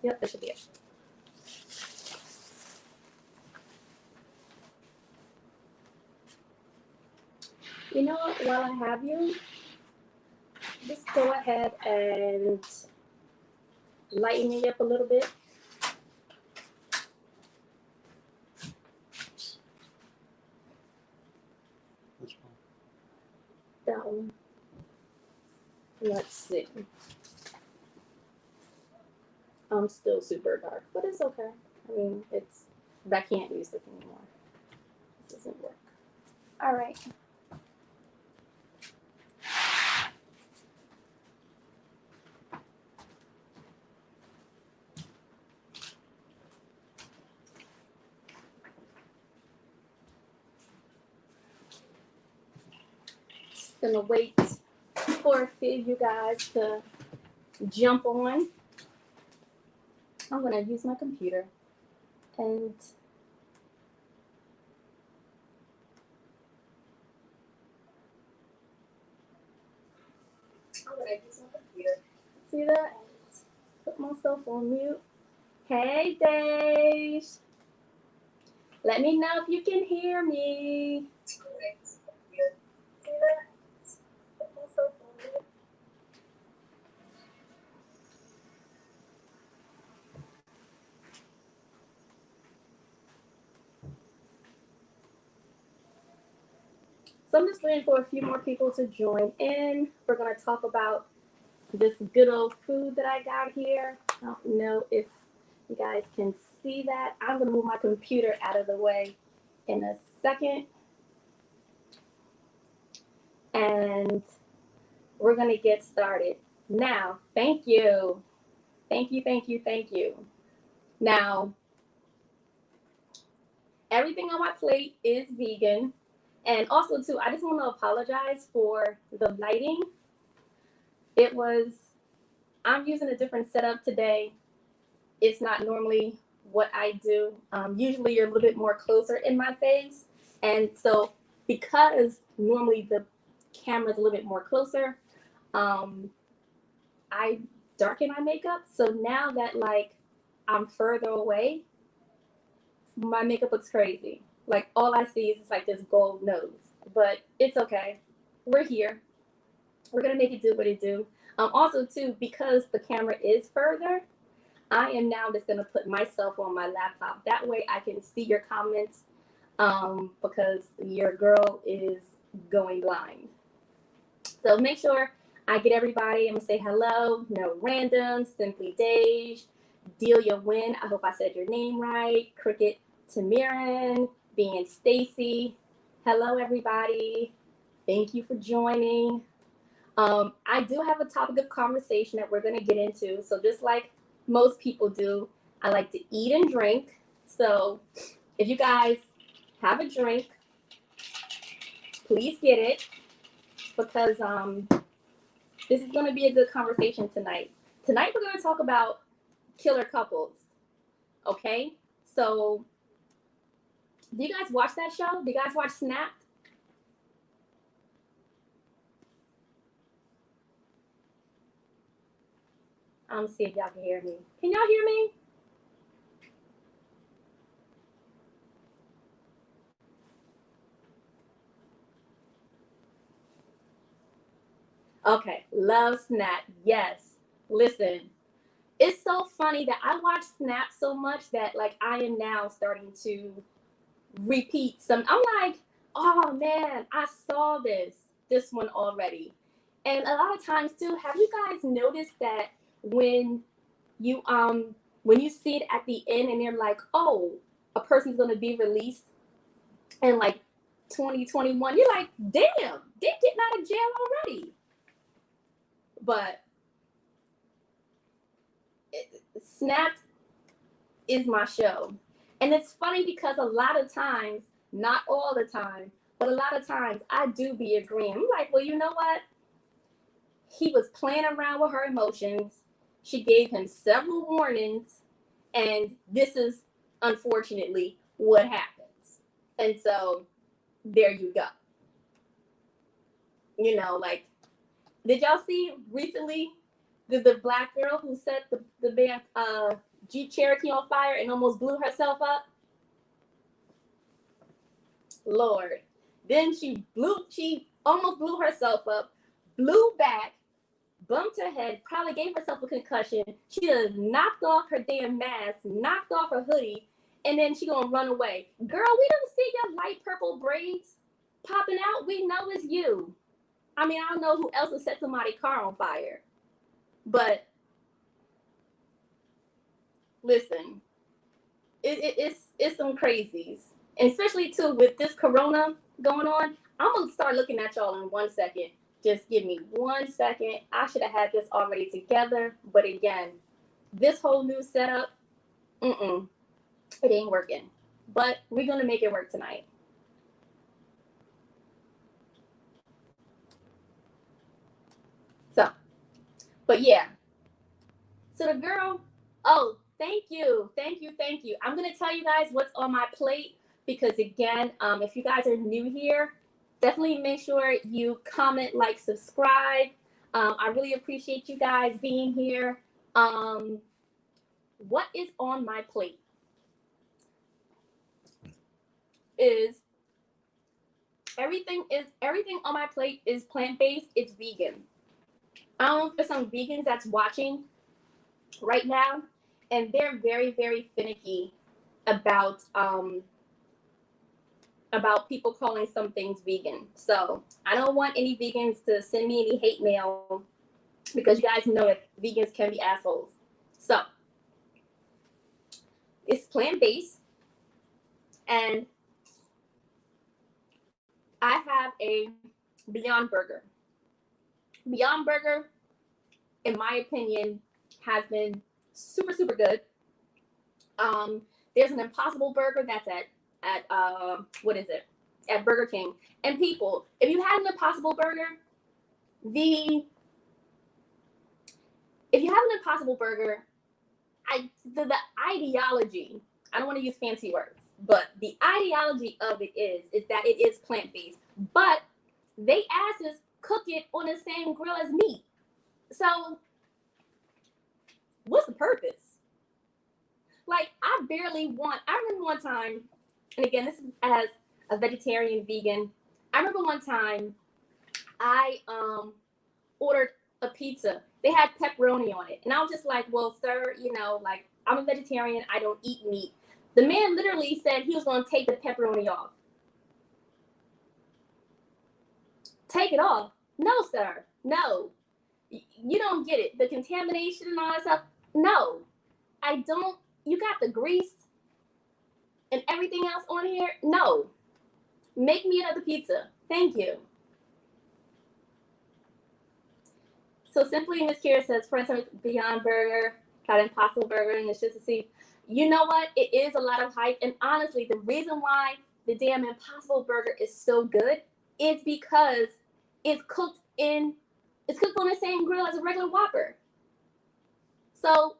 Yep, that should be it. You know what? While I have you, just go ahead and lighten me up a little bit. Which one? That one. Let's see. I'm still super dark, but it's okay. I mean, I can't use this anymore. This doesn't work. All right. Just gonna wait for a few of you guys to jump on. I'm gonna use my computer and see that? Put myself on mute. Hey, Dave. Let me know if you can hear me. See that? Put myself on mute. So I'm just waiting for a few more people to join in. We're gonna talk about this good old food that I got here. I don't know if you guys can see that. I'm gonna move my computer out of the way in a second. And we're gonna get started. Now, thank you. Thank you, thank you, thank you. Now, everything on my plate is vegan. And also too, I just want to apologize for the lighting. I'm using a different setup today. It's not normally what I do. Usually you're a little bit more closer in my face. And so because normally the camera's a little bit more closer, I darken my makeup. So now that like I'm further away, my makeup looks crazy. Like all I see is like this gold nose, but it's okay. We're here. We're gonna make it do what it do. Also too, because the camera is further, I am now just gonna put myself on my laptop. That way I can see your comments, because your girl is going blind. So make sure I get everybody. I'm gonna say hello, no random, Simply Dej, Delia Win. I hope I said your name right. Cricket Tamirin, being Stacy. Hello, everybody. Thank you for joining. I do have a topic of conversation that we're going to get into. So just like most people do, I like to eat and drink. So if you guys have a drink, please get it, because this is going to be a good conversation tonight. Tonight we're going to talk about killer couples. Okay? So do you guys watch that show? Do you guys watch Snapped? I'm see if y'all can hear me. Can y'all hear me? Okay, love Snap. Yes. Listen, it's so funny that I watch Snap so much that like I am now starting to repeat some. I'm like, oh man, I saw this one already. And a lot of times too, have you guys noticed that when you see it at the end and you're like, oh, a person's gonna be released in like 2021, you're like, damn, they're getting out of jail already. But Snapped is my show. And it's funny because a lot of times, not all the time, but a lot of times I do be agreeing. I'm like, well, you know what? He was playing around with her emotions. She gave him several warnings, and this is unfortunately what happens. And so there you go. You know, like, did y'all see recently the black girl who set the Jeep Cherokee on fire and almost blew herself up? Lord. Then she almost blew herself up, blew back, bumped her head, probably gave herself a concussion. She done knocked off her damn mask, knocked off her hoodie, and then she gonna run away. Girl, we don't see your light purple braids popping out. We know it's you. I mean, I don't know who else would set somebody's car on fire. But listen, it's some crazies. And especially too with this corona going on, I'm gonna start looking at y'all in 1 second. Just give me 1 second. I should have had this already together, but again, this whole new setup, it ain't working. But we're gonna make it work tonight. So, but yeah. So the girl, oh, thank you. I'm gonna tell you guys what's on my plate because again, if you guys are new here, definitely make sure you comment, like, subscribe. I really appreciate you guys being here. What is on my plate is everything on my plate is plant-based. It's vegan. I don't know if there's some vegans that's watching right now, and they're very, very finicky about people calling some things vegan. So I don't want any vegans to send me any hate mail because you guys know that vegans can be assholes. So it's plant-based, and I have a Beyond Burger. Beyond Burger, in my opinion, has been super, super good. There's an Impossible Burger that's at what is it? At Burger King. And people, if you had an Impossible Burger, the ideology, I don't want to use fancy words, but the ideology of it is that it is plant-based. But they asses cook it on the same grill as meat. So what's the purpose? Like, I remember one time, and again, this is as a vegetarian vegan. I remember one time I ordered a pizza. They had pepperoni on it. And I was just like, well, sir, like, I'm a vegetarian. I don't eat meat. The man literally said he was going to take the pepperoni off. Take it off? No, sir. No. You don't get it. The contamination and all that stuff. No. I don't. You got the grease and everything else on here? No. Make me another pizza. Thank you. So Simply Miss Kira says, friends, Beyond Burger, got Impossible Burger, and it's just to see. You know what? It is a lot of hype. And honestly, the reason why the damn Impossible Burger is so good is because it's cooked on the same grill as a regular Whopper. So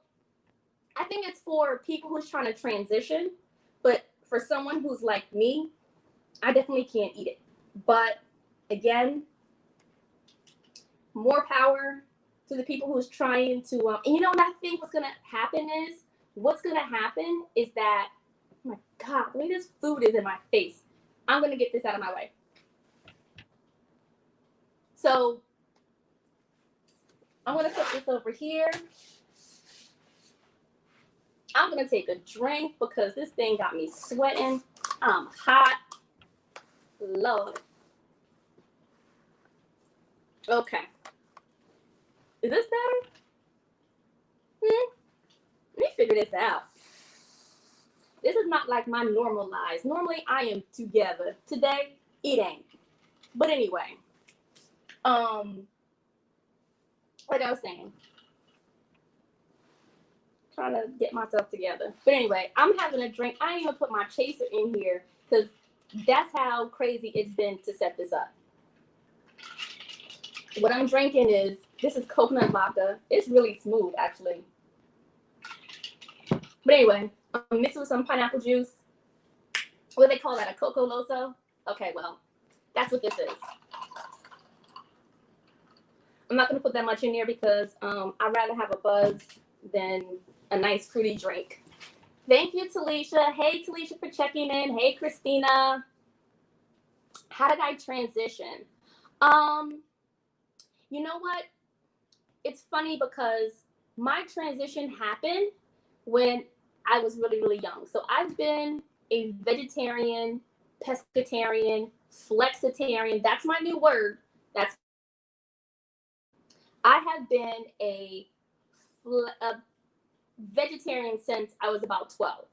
I think it's for people who's trying to transition, but for someone who's like me, I definitely can't eat it. But again, more power to the people who's trying to, and what I think what's going to happen is that, oh my God, the way this food is in my face, I'm going to get this out of my way. So I'm going to put this over here. I'm going to take a drink because this thing got me sweating. I'm hot. Lord. Okay. Is this better? Let me figure this out. This is not like my normal lives. Normally, I am together. Today, it ain't. But anyway, like I was saying, trying to get myself together. But anyway, I'm having a drink. I ain't even put my chaser in here because that's how crazy it's been to set this up. What I'm drinking this is coconut vodka. It's really smooth, actually. But anyway, I'm mixed with some pineapple juice. What do they call that? A Coco Loso? Okay, well, that's what this is. I'm not going to put that much in there because I'd rather have a buzz than a nice fruity drink. Thank you, Talisha. Hey, Talisha, for checking in. Hey, Christina. How did I transition? You know what? It's funny because my transition happened when I was really, really young. So I've been a vegetarian, pescatarian, flexitarian. That's my new word. That's I have been a vegetarian since I was about 12.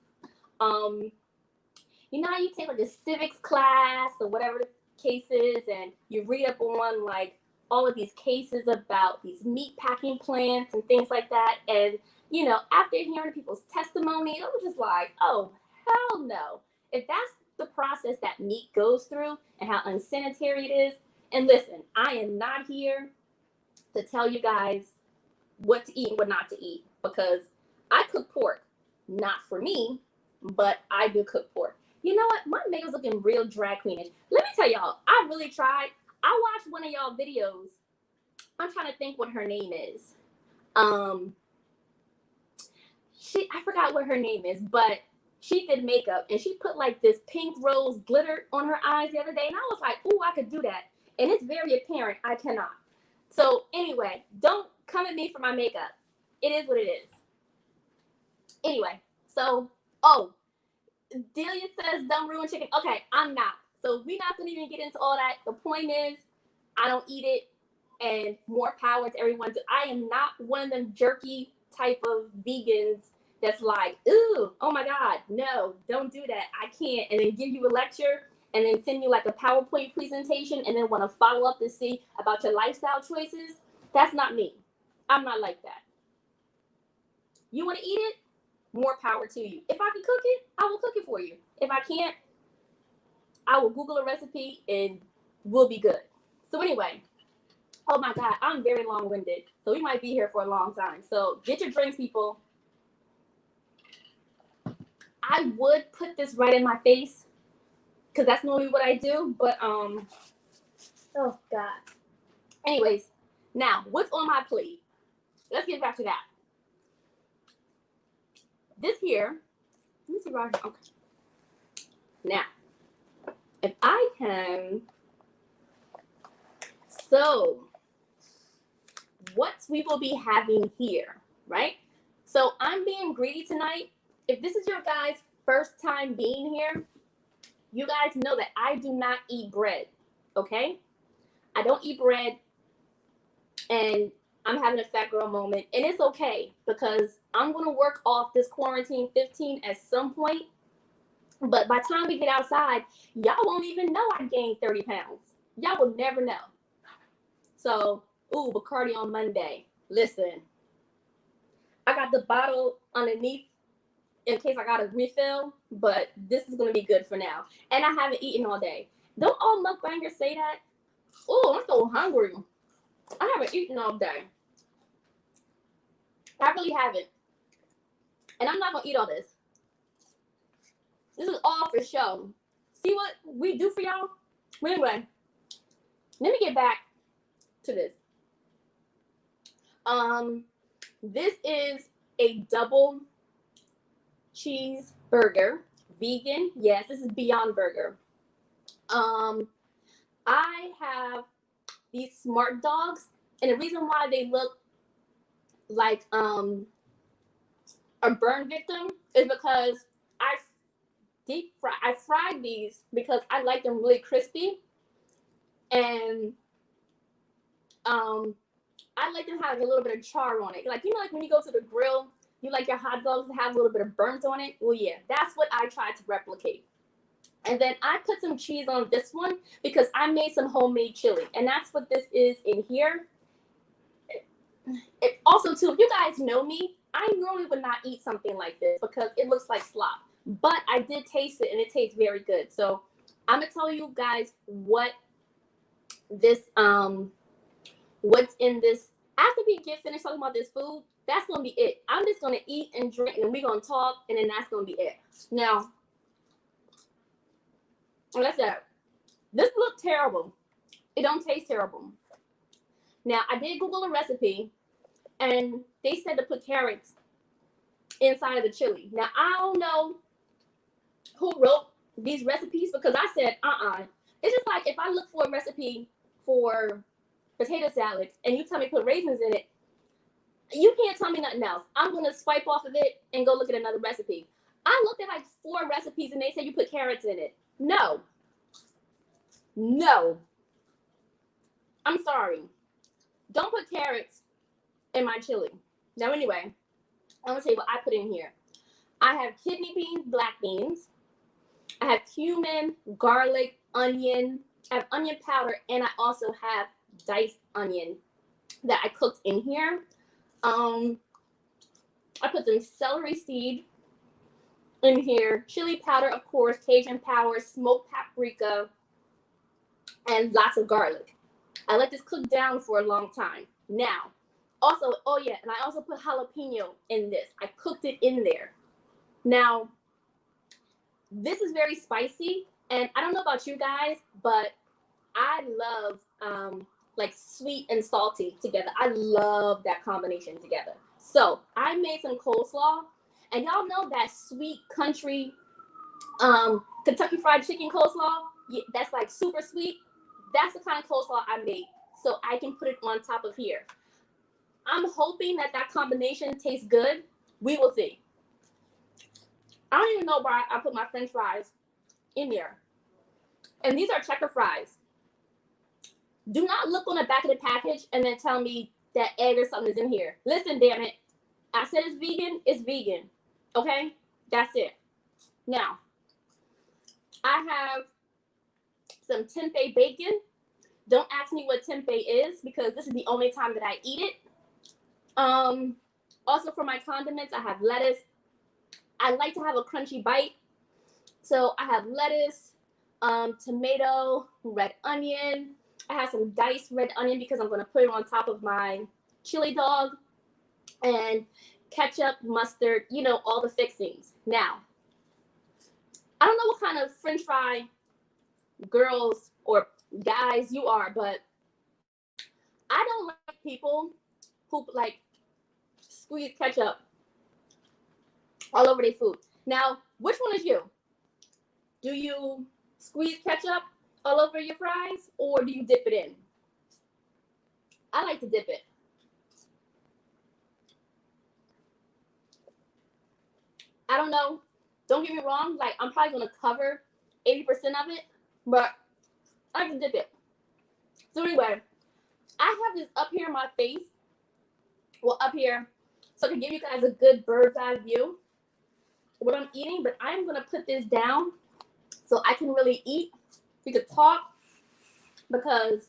You know how you take like a civics class or whatever the case is, and you read up on like all of these cases about these meat packing plants and things like that. And you know, after hearing people's testimony, I was just like, oh hell no. If that's the process that meat goes through and how unsanitary it is, and listen, I am not here to tell you guys what to eat and what not to eat, because I cook pork, not for me, but I do cook pork. You know what? My makeup's looking real drag queenish. Let me tell y'all, I really tried. I watched one of y'all videos. I'm trying to think what her name is. I forgot what her name is, but she did makeup and she put like this pink rose glitter on her eyes the other day, and I was like, ooh, I could do that. And it's very apparent I cannot. So anyway, don't come at me for my makeup. It is what it is. Anyway, so, Delia says don't ruin chicken. Okay, I'm not. So we're not going to even get into all that. The point is, I don't eat it, and more power to everyone. I am not one of them jerky type of vegans that's like, ooh, oh my God, no, don't do that. I can't. And then give you a lecture and then send you like a PowerPoint presentation and then want to follow up to see about your lifestyle choices. That's not me. I'm not like that. You want to eat it? More power to you. If I can cook it, I will cook it for you. If I can't, I will Google a recipe and we'll be good. So anyway, oh my God, I'm very long-winded. So we might be here for a long time. So get your drinks, people. I would put this right in my face because that's normally what I do. But, oh God. Anyways, now, what's on my plate? Let's get back to that. This here, let me see right here. Okay. Now, if I can, so what we will be having here, right? So I'm being greedy tonight. If this is your guys' first time being here, you guys know that I do not eat bread, okay? I don't eat bread, and I'm having a fat girl moment, and it's okay because I'm going to work off this quarantine 15 at some point. But by the time we get outside, y'all won't even know I gained 30 pounds. Y'all will never know. So, ooh, Bacardi on Monday. Listen, I got the bottle underneath in case I got a refill, but this is going to be good for now. And I haven't eaten all day. Don't all mukbangers say that? Oh, I'm so hungry. I haven't eaten all day. I really haven't. And I'm not going to eat all this. This is all for show. See what we do for y'all? But anyway, let me get back to this. This is a double cheeseburger. Vegan. Yes, this is Beyond Burger. I have these smart dogs, and the reason why they look like a burn victim is because I fried these because I like them really crispy, and I like them have a little bit of char on it. Like, you know, like when you go to the grill, you like your hot dogs to have a little bit of burnt on it. Well, yeah, that's what I tried to replicate. And then I put some cheese on this one because I made some homemade chili, and that's what this is in here. Also, too, if you guys know me, I normally would not eat something like this because it looks like slop. But I did taste it, and it tastes very good. So I'm gonna tell you guys what this what's in this. After we get finished talking about this food, that's gonna be it. I'm just gonna eat and drink, and we're gonna talk, and then that's gonna be it. Now, like I said, this looks terrible. It don't taste terrible. Now, I did Google a recipe, and they said to put carrots inside of the chili. Now, I don't know who wrote these recipes because I said, It's just like if I look for a recipe for potato salad and you tell me put raisins in it, you can't tell me nothing else. I'm going to swipe off of it and go look at another recipe. I looked at like 4 recipes and they say you put carrots in it. No. I'm sorry. Don't put carrots in my chili. Now, anyway, I'm going to tell you what I put in here. I have kidney beans, black beans. I have cumin, garlic, onion. I have onion powder, and I also have diced onion that I cooked in here. I put some celery seed in here, chili powder, of course, Cajun powder, smoked paprika, and lots of garlic. I let this cook down for a long time. Now, also, oh yeah, and I also put jalapeno in this. I cooked it in there. Now, this is very spicy, and I don't know about you guys, but I love like sweet and salty together. I love that combination together. So I made some coleslaw, and y'all know that sweet country Kentucky Fried Chicken coleslaw. Yeah, that's like super sweet. That's the kind of coleslaw I made, so I can put it on top of here. I'm hoping that that combination tastes good. We will see. I don't even know why I put my French fries in there. And these are checker fries. Do not look on the back of the package and then tell me that egg or something is in here. Listen, damn it. I said it's vegan. It's vegan. Okay? That's it. Now, I have some tempeh bacon. Don't ask me what tempeh is because this is the only time that I eat it. Also for my condiments, I have lettuce. I like to have a crunchy bite. So I have lettuce, tomato, red onion. I have some diced red onion because I'm going to put it on top of my chili dog, and ketchup, mustard, you know, all the fixings. Now, I don't know what kind of French fry girls or guys you are, but I don't like people who like squeeze ketchup all over their food. Now, which one is you? Do you squeeze ketchup all over your fries, or do you dip it in? I like to dip it. I don't know. Don't get me wrong. Like, I'm probably going to cover 80% of it, but I like to dip it. So anyway, I have this up here in my face. Well, up here, so I can give you guys a good bird's eye view of what I'm eating, but I'm going to put this down so I can really eat. We could talk because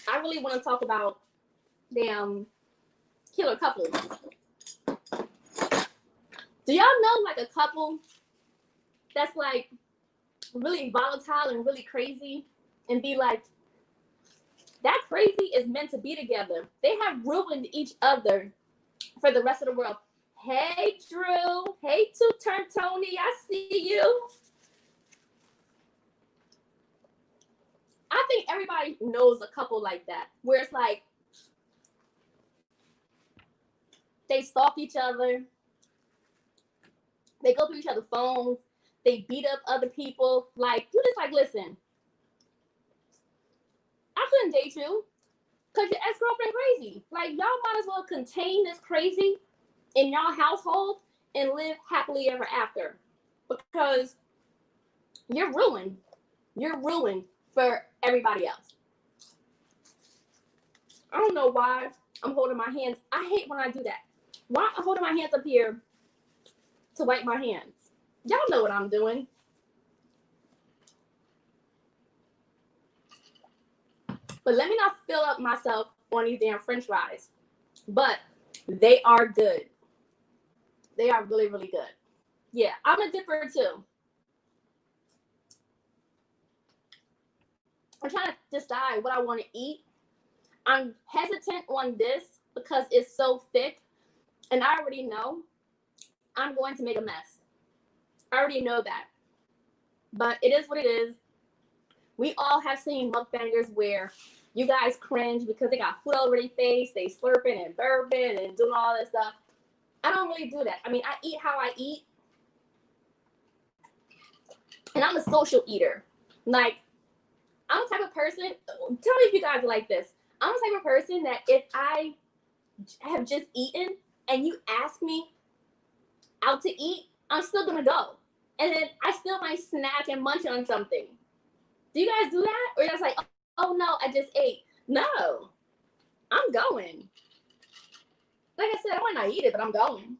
I really want to talk about damn killer couples. Do y'all know like a couple that's like really volatile and really crazy and be like, that crazy is meant to be together? They have ruined each other for the rest of the world. Hey, Drew. Hey, Two-Turn Tony. I see you. I think everybody knows a couple like that, where it's like they stalk each other, they go through each other's phones, they beat up other people. Like, you just like, listen, I couldn't date you because your ex-girlfriend crazy. Like, y'all might as well contain this crazy in y'all household and live happily ever after, because you're ruined. You're ruined for everybody else. I don't know why I'm holding my hands. I hate when I do that. Why am I holding my hands up here to wipe my hands? Y'all know what I'm doing. But let me not fill up myself on these damn French fries. But they are good. They are really, really good. Yeah, I'm a dipper too. I'm trying to decide what I want to eat. I'm hesitant on this because it's so thick, and I already know I'm going to make a mess. I already know that. But it is what it is. We all have seen mukbangers where you guys cringe because they got food all over their face, they slurping and burping and doing all that stuff. I don't really do that. I mean, I eat how I eat, and I'm a social eater. Like, I'm the type of person, tell me if you guys are like this. I'm the type of person that if I have just eaten and you ask me out to eat, I'm still gonna go. And then I still might snack and munch on something. Do you guys do that? Or you're just like, oh no, I just ate. No, I'm going. Like I said, I might not eat it, but I'm going.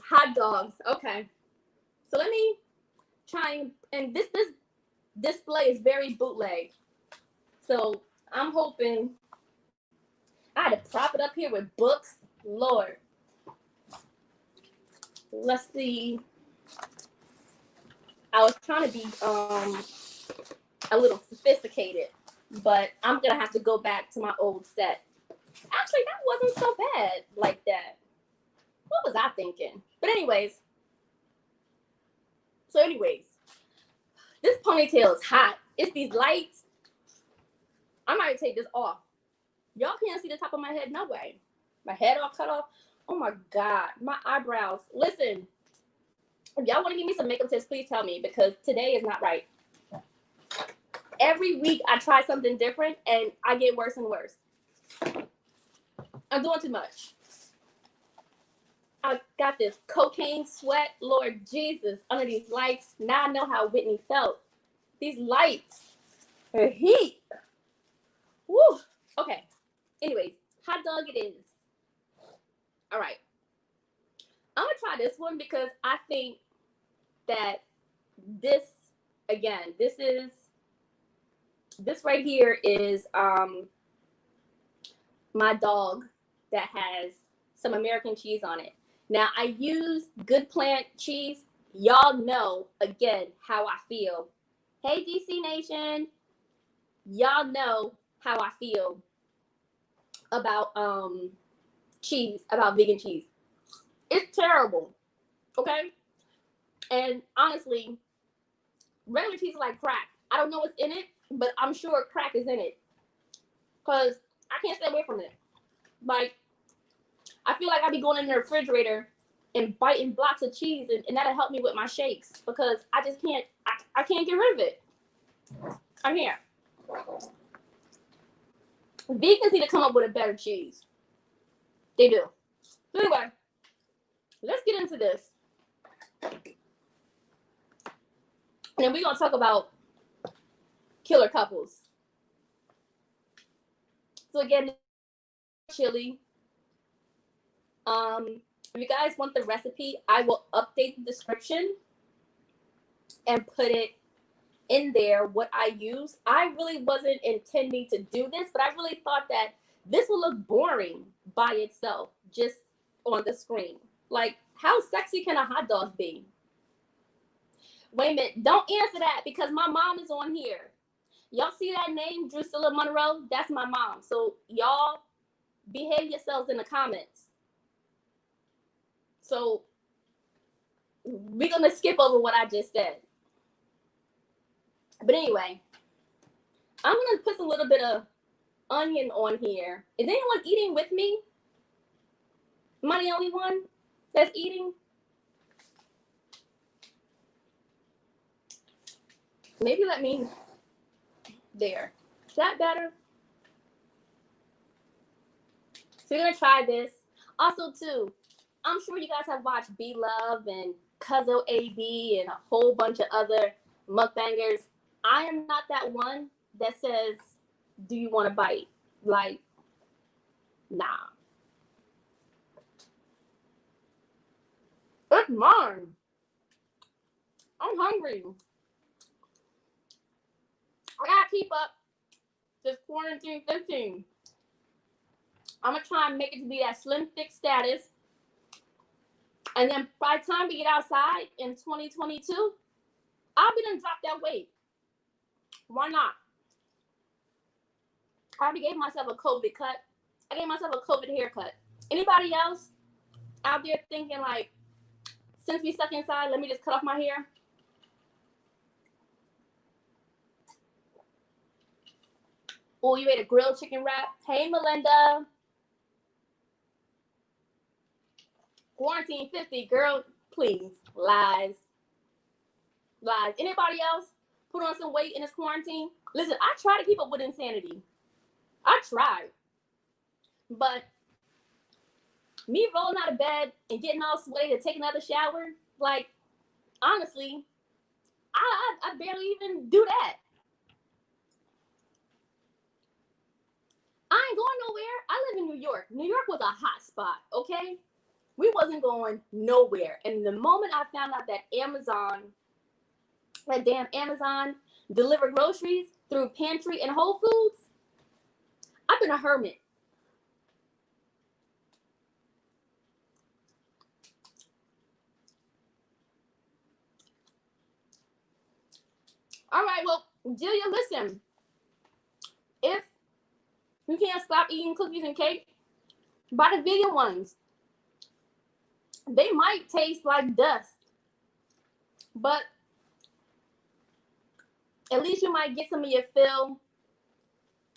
Hot dogs. Okay. So let me try and this display is very bootleg. So I'm hoping I had to prop it up here with books. Lord. Let's see. I was trying to be a little sophisticated, but I'm gonna have to go back to my old set. Actually, that wasn't so bad like that. What was I thinking? But anyways, this ponytail is hot. It's these lights. I might take this off. Y'all can't see the top of my head, no way. My head all cut off. Oh my God, my eyebrows. Listen, if y'all want to give me some makeup tips, please tell me, because today is not right. Every week I try something different and I get worse and worse. I'm doing too much. I got this cocaine sweat, Lord Jesus, under these lights. Now I know how Whitney felt. These lights, the heat. Woo. Okay. Anyways, hot dog it is. All right. I'm gonna try this one because I think that this right here is my dog that has some American cheese on it. Now I use Good Plant cheese. Y'all know again how I feel. Hey DC Nation, y'all know how I feel about cheese, about vegan cheese. It's terrible. Okay? And honestly, regular cheese is like crack. I don't know what's in it, but I'm sure crack is in it. Because I can't stay away from it. Like, I feel like I'd be going in the refrigerator and biting blocks of cheese, and that'll help me with my shakes. Because I just can't, I can't get rid of it. I'm here. Vegans need to come up with a better cheese. They do. So anyway, let's get into this. And then we're going to talk about killer couples. So again, chili. If you guys want the recipe, I will update the description and put it in there what I use. I really wasn't intending to do this, but I really thought that this will look boring by itself, just on the screen. Like, how sexy can a hot dog be? Wait a minute, don't answer that because my mom is on here. Y'all see that name, Drusilla Monroe? That's my mom. So y'all behave yourselves in the comments. So we're gonna skip over what I just said. But anyway, I'm gonna put a little bit of onion on here. Is anyone eating with me? Am I the only one that's eating? Maybe let me there. Is that better? So we're gonna try this. Also, too, I'm sure you guys have watched B Love and Cuzzo AB and a whole bunch of other mukbangers. I am not that one that says, do you want to bite? Like, nah. It's mine. I'm hungry. I gotta keep up this quarantine 15. I'm gonna try and make it to be that slim thick status. And then by the time we get outside in 2022, I'll be done drop that weight. Why not? I already gave myself a COVID cut. I gave myself a COVID haircut. Anybody else out there thinking like, since we stuck inside, let me just cut off my hair? Oh, you ate a grilled chicken wrap? Hey, Melinda. Quarantine 50, girl, please. Lies. Lies. Anybody else put on some weight in this quarantine? Listen, I try to keep up with insanity. I tried. But me rolling out of bed and getting all sweaty to take another shower, like, honestly, I barely even do that. I ain't going nowhere. I live in New York. New York was a hot spot, okay? We wasn't going nowhere. And the moment I found out that that damn Amazon delivered groceries through Pantry and Whole Foods, I've been a hermit. All right, well, Julia, listen. If you can't stop eating cookies and cake, buy the vegan ones. They might taste like dust, but at least you might get some of your fill.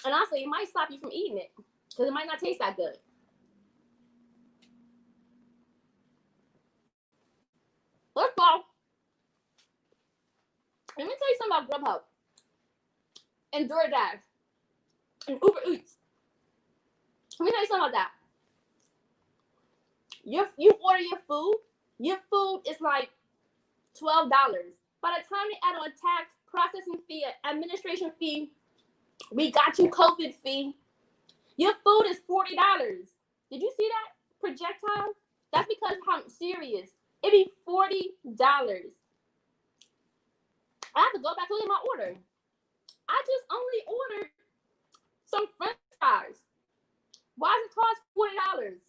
And also, it might stop you from eating it because it might not taste that good. Let's go. Let me tell you something about Grubhub and DoorDash and Uber Eats. Let me tell you something about that. You order your food is like $12. By the time they add on tax, processing fee, administration fee, we got you COVID fee, your food is $40. Did you see that projectile? That's because I'm serious. It'd be $40. I have to go back and look at my order. I just only ordered some French fries. Why does it cost $40?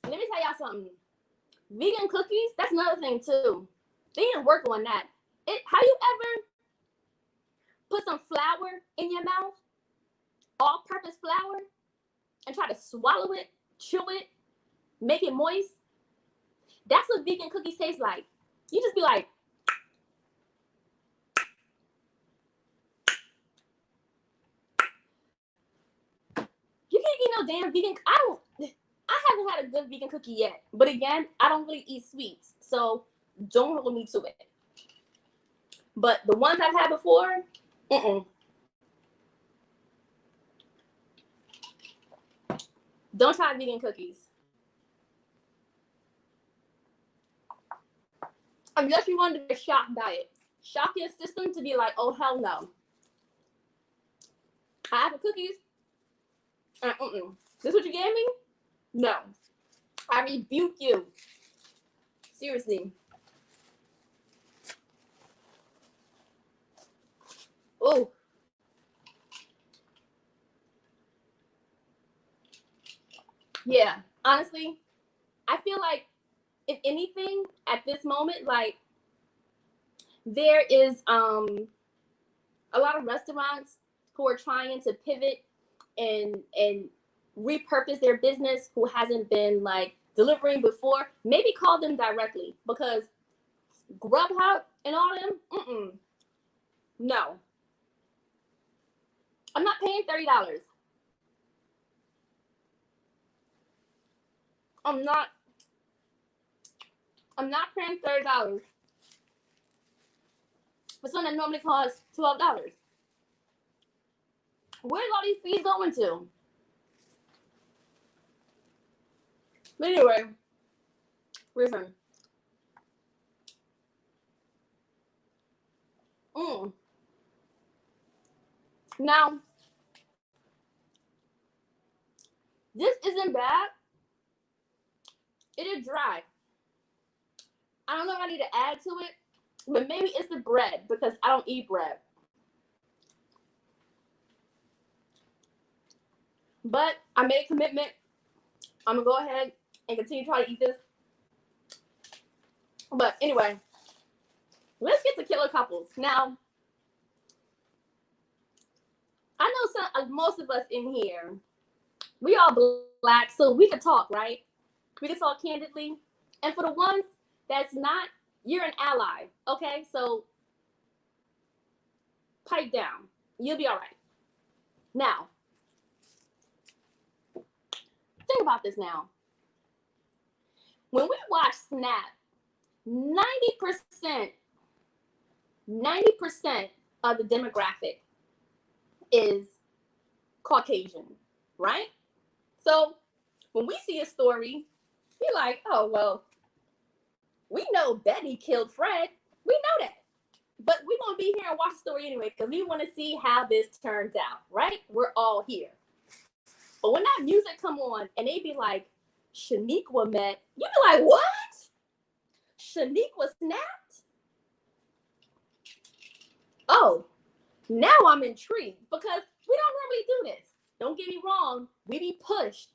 Let me tell y'all something. Vegan cookies, that's another thing too. They didn't work on that. Have you ever put some flour in your mouth, all-purpose flour, and try to swallow it, chew it, make it moist? That's what vegan cookies taste like. You just be like, you can't eat no damn vegan. I haven't had a good vegan cookie yet. But again, I don't really eat sweets, so don't hold me to it. But the ones I've had before, don't try vegan cookies. Unless you want to do a shock diet. Shock your system to be like, oh, hell no. I have the cookies. This what you gave me? No. I rebuke you. Seriously. Oh. Yeah. Honestly, I feel like if anything at this moment, like there is a lot of restaurants who are trying to pivot and repurpose their business who hasn't been like delivering before. Maybe call them directly, because Grubhub and all them, no. I'm not paying $30. I'm not paying $30 for something that normally costs $12. Where's all these fees going to? But anyway, listen. Now, this isn't bad. It is dry. I don't know if I need to add to it, but maybe it's the bread because I don't eat bread. But I made a commitment. I'm going to go ahead and continue to try to eat this. But anyway, let's get to killer couples. Now, I know most of us in here, we all Black, so we can talk, right? We can talk candidly. And for the ones that's not, you're an ally, okay? So pipe down. You'll be all right. Now, about this now. When we watch Snap, 90% of the demographic is Caucasian, right? So when we see a story, we're like, oh, well, we know Betty killed Fred. We know that. But we're going to be here and watch the story anyway because we want to see how this turns out, right? We're all here. But when that music come on and they be like, Shaniqua met, you be like, what? Shaniqua snapped? Oh, now I'm intrigued because we don't normally do this. Don't get me wrong. We be pushed.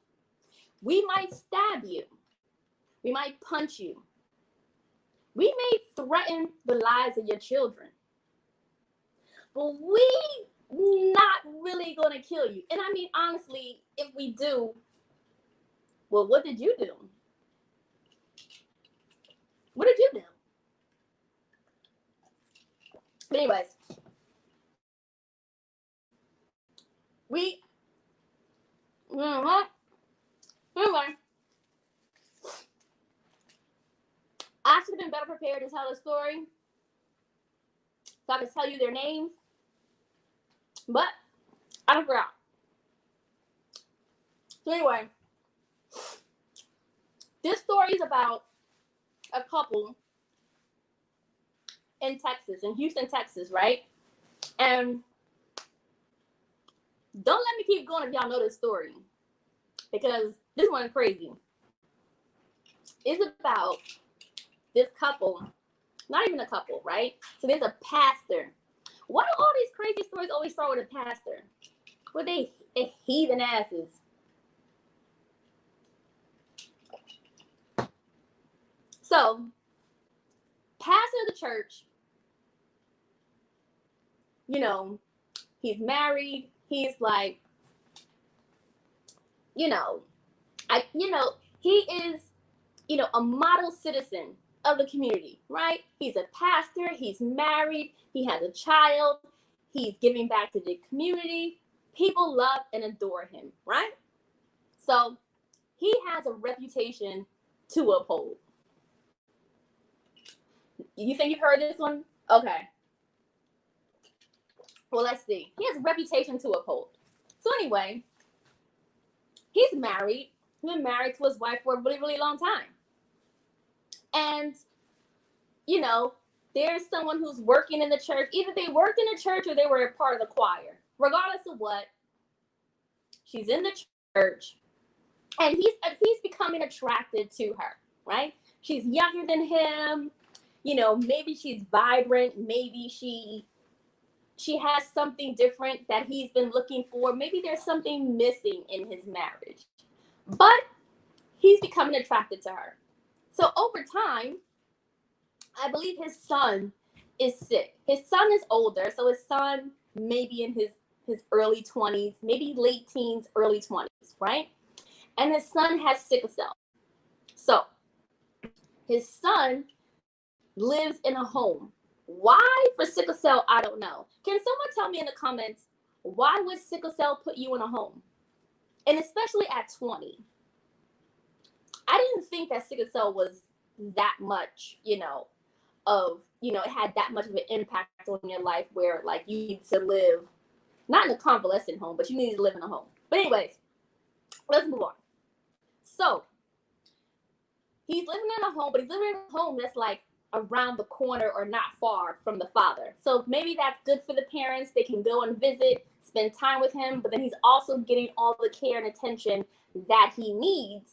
We might stab you. We might punch you. We may threaten the lives of your children. But we not really going to kill you. And I mean, honestly, if we do, well, what did you do? What did you do? But anyways, anyway, I should have been better prepared to tell the story so I could tell you their names, but I don't forgot. So anyway, this story is about a couple in Texas, in Houston, Texas, right? And don't let me keep going if y'all know this story, because this one's crazy. It's about this couple, not even a couple, right? So there's a pastor. Why do all these crazy stories always start with a pastor? Well, they heathen asses. So, pastor of the church, you know, he's married. He's like, he is, a model citizen of the community, right? He's a pastor. He's married. He has a child. He's giving back to the community. People love and adore him, right? So he has a reputation to uphold. You think you've heard this one? Okay. Well, let's see. He has a reputation to uphold. So anyway, he's married. He's been married to his wife for a really, really long time. And, there's someone who's working in the church. Either they worked in the church or they were a part of the choir. Regardless of what, she's in the church. And he's becoming attracted to her, right? She's younger than him. Maybe she's vibrant. Maybe she has something different that he's been looking for. Maybe there's something missing in his marriage. But he's becoming attracted to her. So over time, I believe his son is sick. His son is older. So his son maybe in his early 20s, maybe late teens, early 20s, right? And his son has sickle cell. So his son lives in a home. Why for sickle cell? I don't know. Can someone tell me in the comments, why would sickle cell put you in a home? And especially at 20. I didn't think that sickle cell was that much, it had that much of an impact on your life where like you need to live, not in a convalescent home, but you need to live in a home. But anyways, let's move on. So he's living in a home, but he's living in a home that's like around the corner or not far from the father. So maybe that's good for the parents. They can go and visit, spend time with him, but then he's also getting all the care and attention that he needs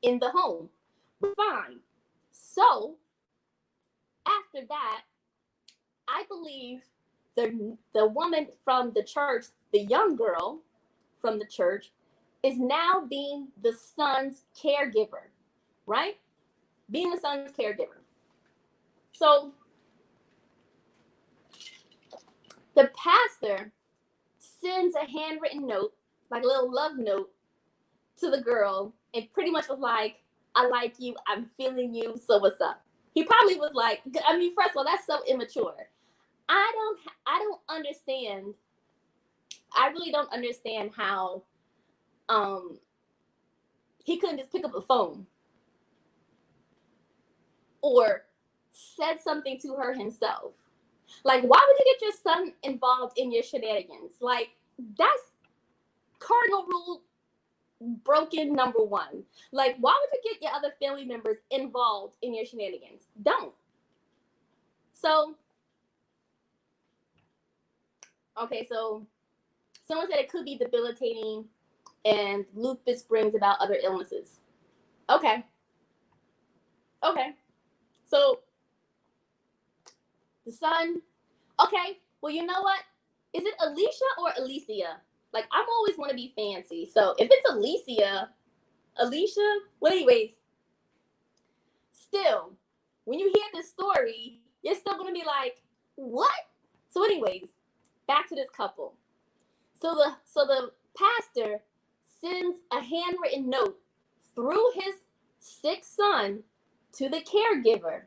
in the home. Fine. So after that, I believe the woman from the church, the young girl from the church, is now being the son's caregiver, right? Being the son's caregiver. So the pastor sends a handwritten note, like a little love note, to the girl, and pretty much was like, I like you, I'm feeling you, so what's up? He probably was like, first of all, that's so immature. I don't understand. I really don't understand how he couldn't just pick up a phone or said something to her himself. Like, why would you get your son involved in your shenanigans? Like, that's cardinal rule broken number one. Like, why would you get your other family members involved in your shenanigans? Don't. So, okay, so someone said it could be debilitating and lupus brings about other illnesses. Okay. So, the son, okay, well, you know what? Is it Alicia or Alicia? Like, I'm always want to be fancy. So, if it's Alicia, well, anyways, still, when you hear this story, you're still going to be like, what? So, anyways, back to this couple. So the pastor sends a handwritten note through his sick son to the caregiver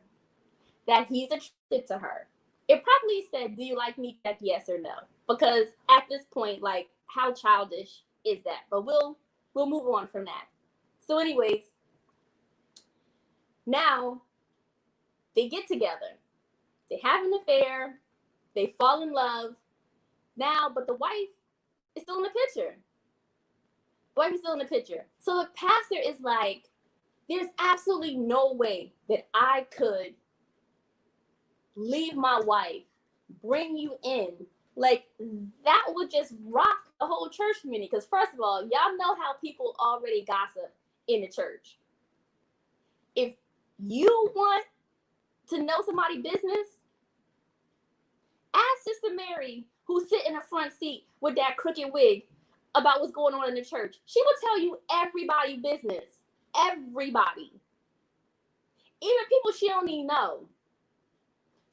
that he's attracted to her. It probably said, do you like me? Check yes or no. Because at this point, like, how childish is that? But we'll move on from that. So anyways, now they get together. They have an affair. They fall in love. Now, but the wife is still in the picture. The wife is still in the picture. So the pastor is like, there's absolutely no way that I could leave my wife, bring you in. Like, that would just rock the whole church community. Because first of all, y'all know how people already gossip in the church. If you want to know somebody's business, ask Sister Mary, who sit in the front seat with that crooked wig, about what's going on in the church. She will tell you everybody's business. Everybody. Even people she don't even know.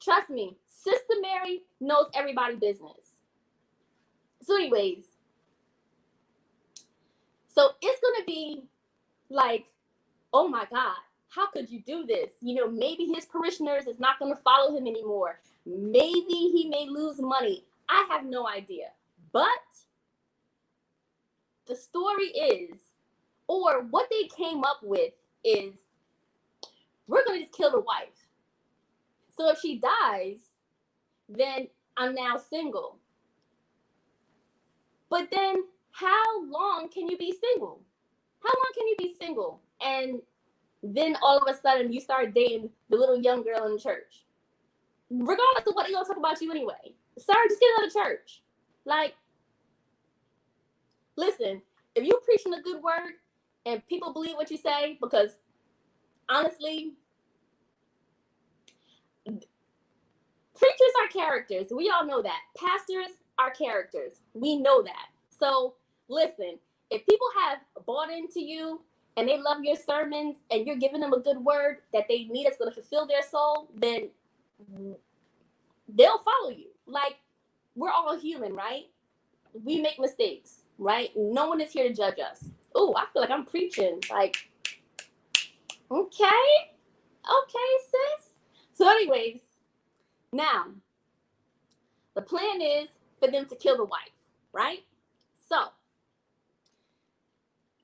Trust me, Sister Mary knows everybody's business. So anyways, so it's going to be like, oh my God, how could you do this? You know, maybe his parishioners is not going to follow him anymore. Maybe he may lose money. I have no idea. But the story is, or what they came up with is, we're going to just kill the wife. So if she dies, then I'm now single. But then how long can you be single? How long can you be single? And then all of a sudden you start dating the little young girl in the church. Regardless of what they're going to talk about you anyway. Sorry, just get out of church. Like, listen, if you preaching a good word and people believe what you say, because honestly, preachers are characters. We all know that. Pastors are characters. We know that. So listen, if people have bought into you and they love your sermons and you're giving them a good word that they need that's going to fulfill their soul, then they'll follow you. Like, we're all human, right? We make mistakes, right? No one is here to judge us. Oh, I feel like I'm preaching. Like, okay, sis. So anyways, now, the plan is for them to kill the wife, right? So,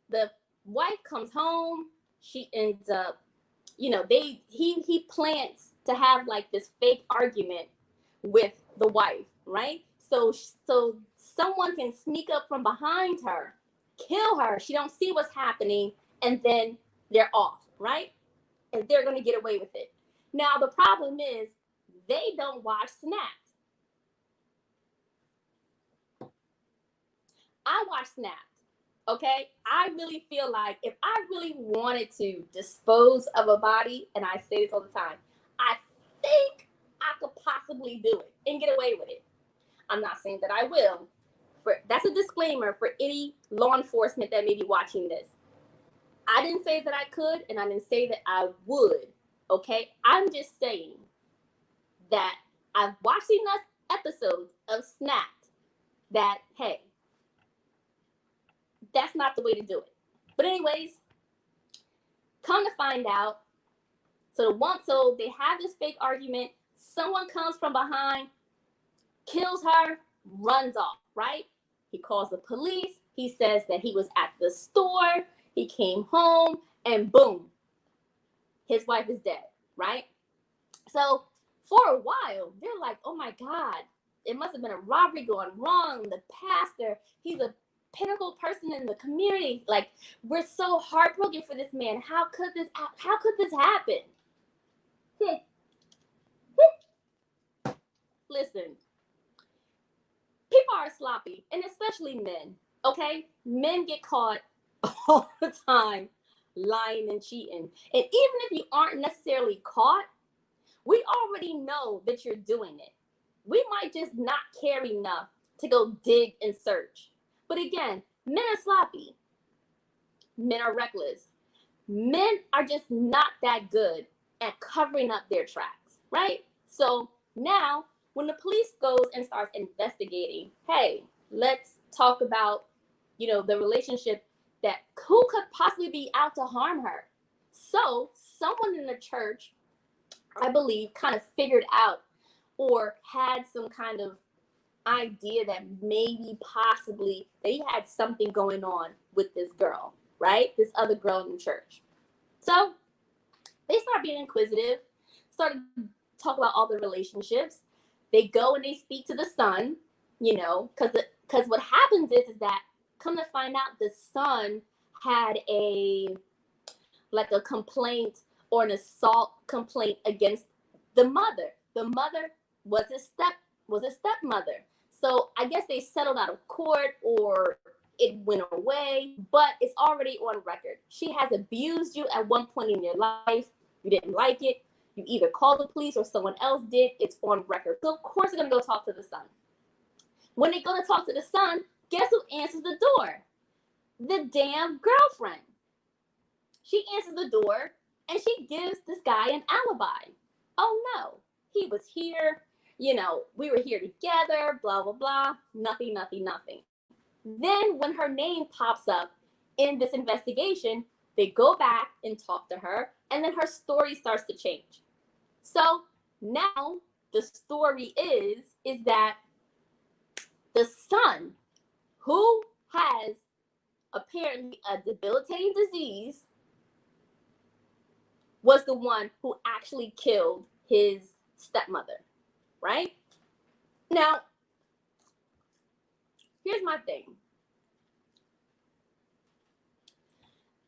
the wife comes home. She ends up, you know, he plans to have like this fake argument with the wife, right? So someone can sneak up from behind her, kill her. She don't see what's happening, and then they're off, right? And they're going to get away with it. Now, the problem is they don't watch Snapped. I watch Snapped, okay? I really feel like if I really wanted to dispose of a body, and I say this all the time, I think I could possibly do it and get away with it. I'm not saying that I will. That's a disclaimer for any law enforcement that may be watching this. I didn't say that I could, and I didn't say that I would, okay? I'm just saying that I've watched enough episodes of Snapped that, hey, that's not the way to do it. But anyways, come to find out, so they have this fake argument. Someone comes from behind, kills her, runs off, right? He calls the police. He says that he was at the store. He came home and boom, his wife is dead, right? So for a while, they're like, oh my God, it must have been a robbery going wrong. The pastor, he's a pinnacle person in the community. Like, we're so heartbroken for this man. How could this happen? Listen, people are sloppy, and especially men, okay? Men get caught all the time lying and cheating. And even if you aren't necessarily caught, we already know that you're doing it. We might just not care enough to go dig and search. But again, men are sloppy. Men are reckless. Men are just not that good at covering up their tracks, right? So now when the police goes and starts investigating, hey, let's talk about, the relationship, that who could possibly be out to harm her. So someone in the church, I believe, kind of figured out or had some kind of idea that maybe possibly that he had something going on with this girl, right? This other girl in the church. So they start being inquisitive, started to talk about all the relationships. They go and they speak to the son, because what happens is that, come to find out, the son had a complaint or an assault complaint against the mother. The mother was his stepmother. So I guess they settled out of court or it went away, but it's already on record. She has abused you at one point in your life. You didn't like it. You either called the police or someone else did. It's on record. So of course they're gonna go talk to the son. When they go to talk to the son, guess who answers the door? The damn girlfriend. She answers the door and she gives this guy an alibi. Oh no, he was here. We were here together, blah, blah, blah. Nothing. Then when her name pops up in this investigation, they go back and talk to her, and then her story starts to change. So now the story is that the son, who has apparently a debilitating disease, was the one who actually killed his stepmother, right? Now, here's my thing.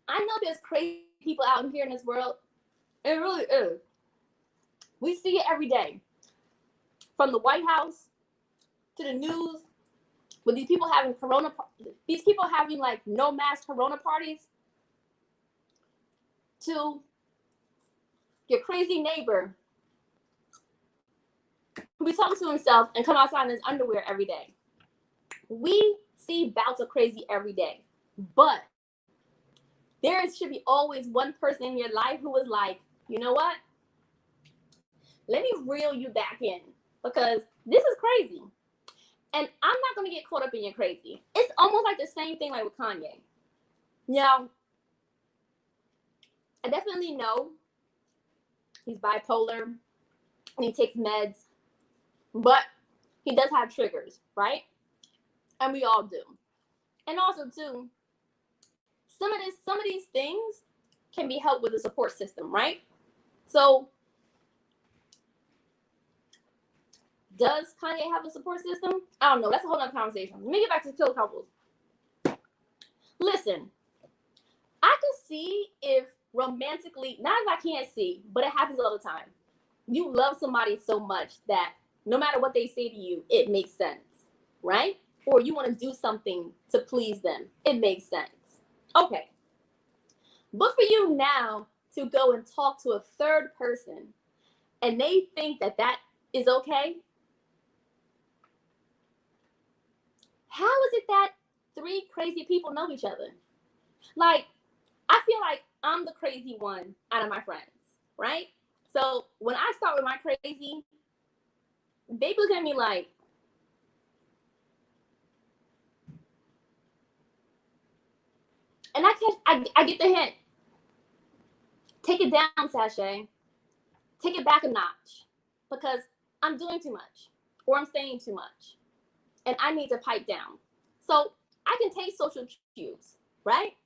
I know there's crazy people out here in this world. It really is. We see it every day. From the White House to the news, with these people having like no mask corona parties, to your crazy neighbor who be talking to himself and come outside in his underwear every day. We see bouts of crazy every day. But there should be always one person in your life who is like, you know what? Let me reel you back in, because this is crazy. And I'm not going to get caught up in your crazy. It's almost like the same thing like with Kanye. Now, I definitely know he's bipolar and he takes meds, but he does have triggers, right? And we all do. And also too, some of these things can be helped with a support system, right? So does Kanye have a support system? I don't know. That's a whole other conversation. Let me get back to kill couples. Listen, I can see if romantically, not if I can't see, but it happens all the time. You love somebody so much that no matter what they say to you, it makes sense, right? Or you want to do something to please them. It makes sense. Okay. But for you now to go and talk to a third person and they think that is okay, how is it that three crazy people know each other? Like, I feel like I'm the crazy one out of my friends, right? So when I start with my crazy, they look at me like, and I get the hint. Take it down, Sashay. Take it back a notch, because I'm doing too much or I'm saying too much and I need to pipe down. So I can take social cues, right?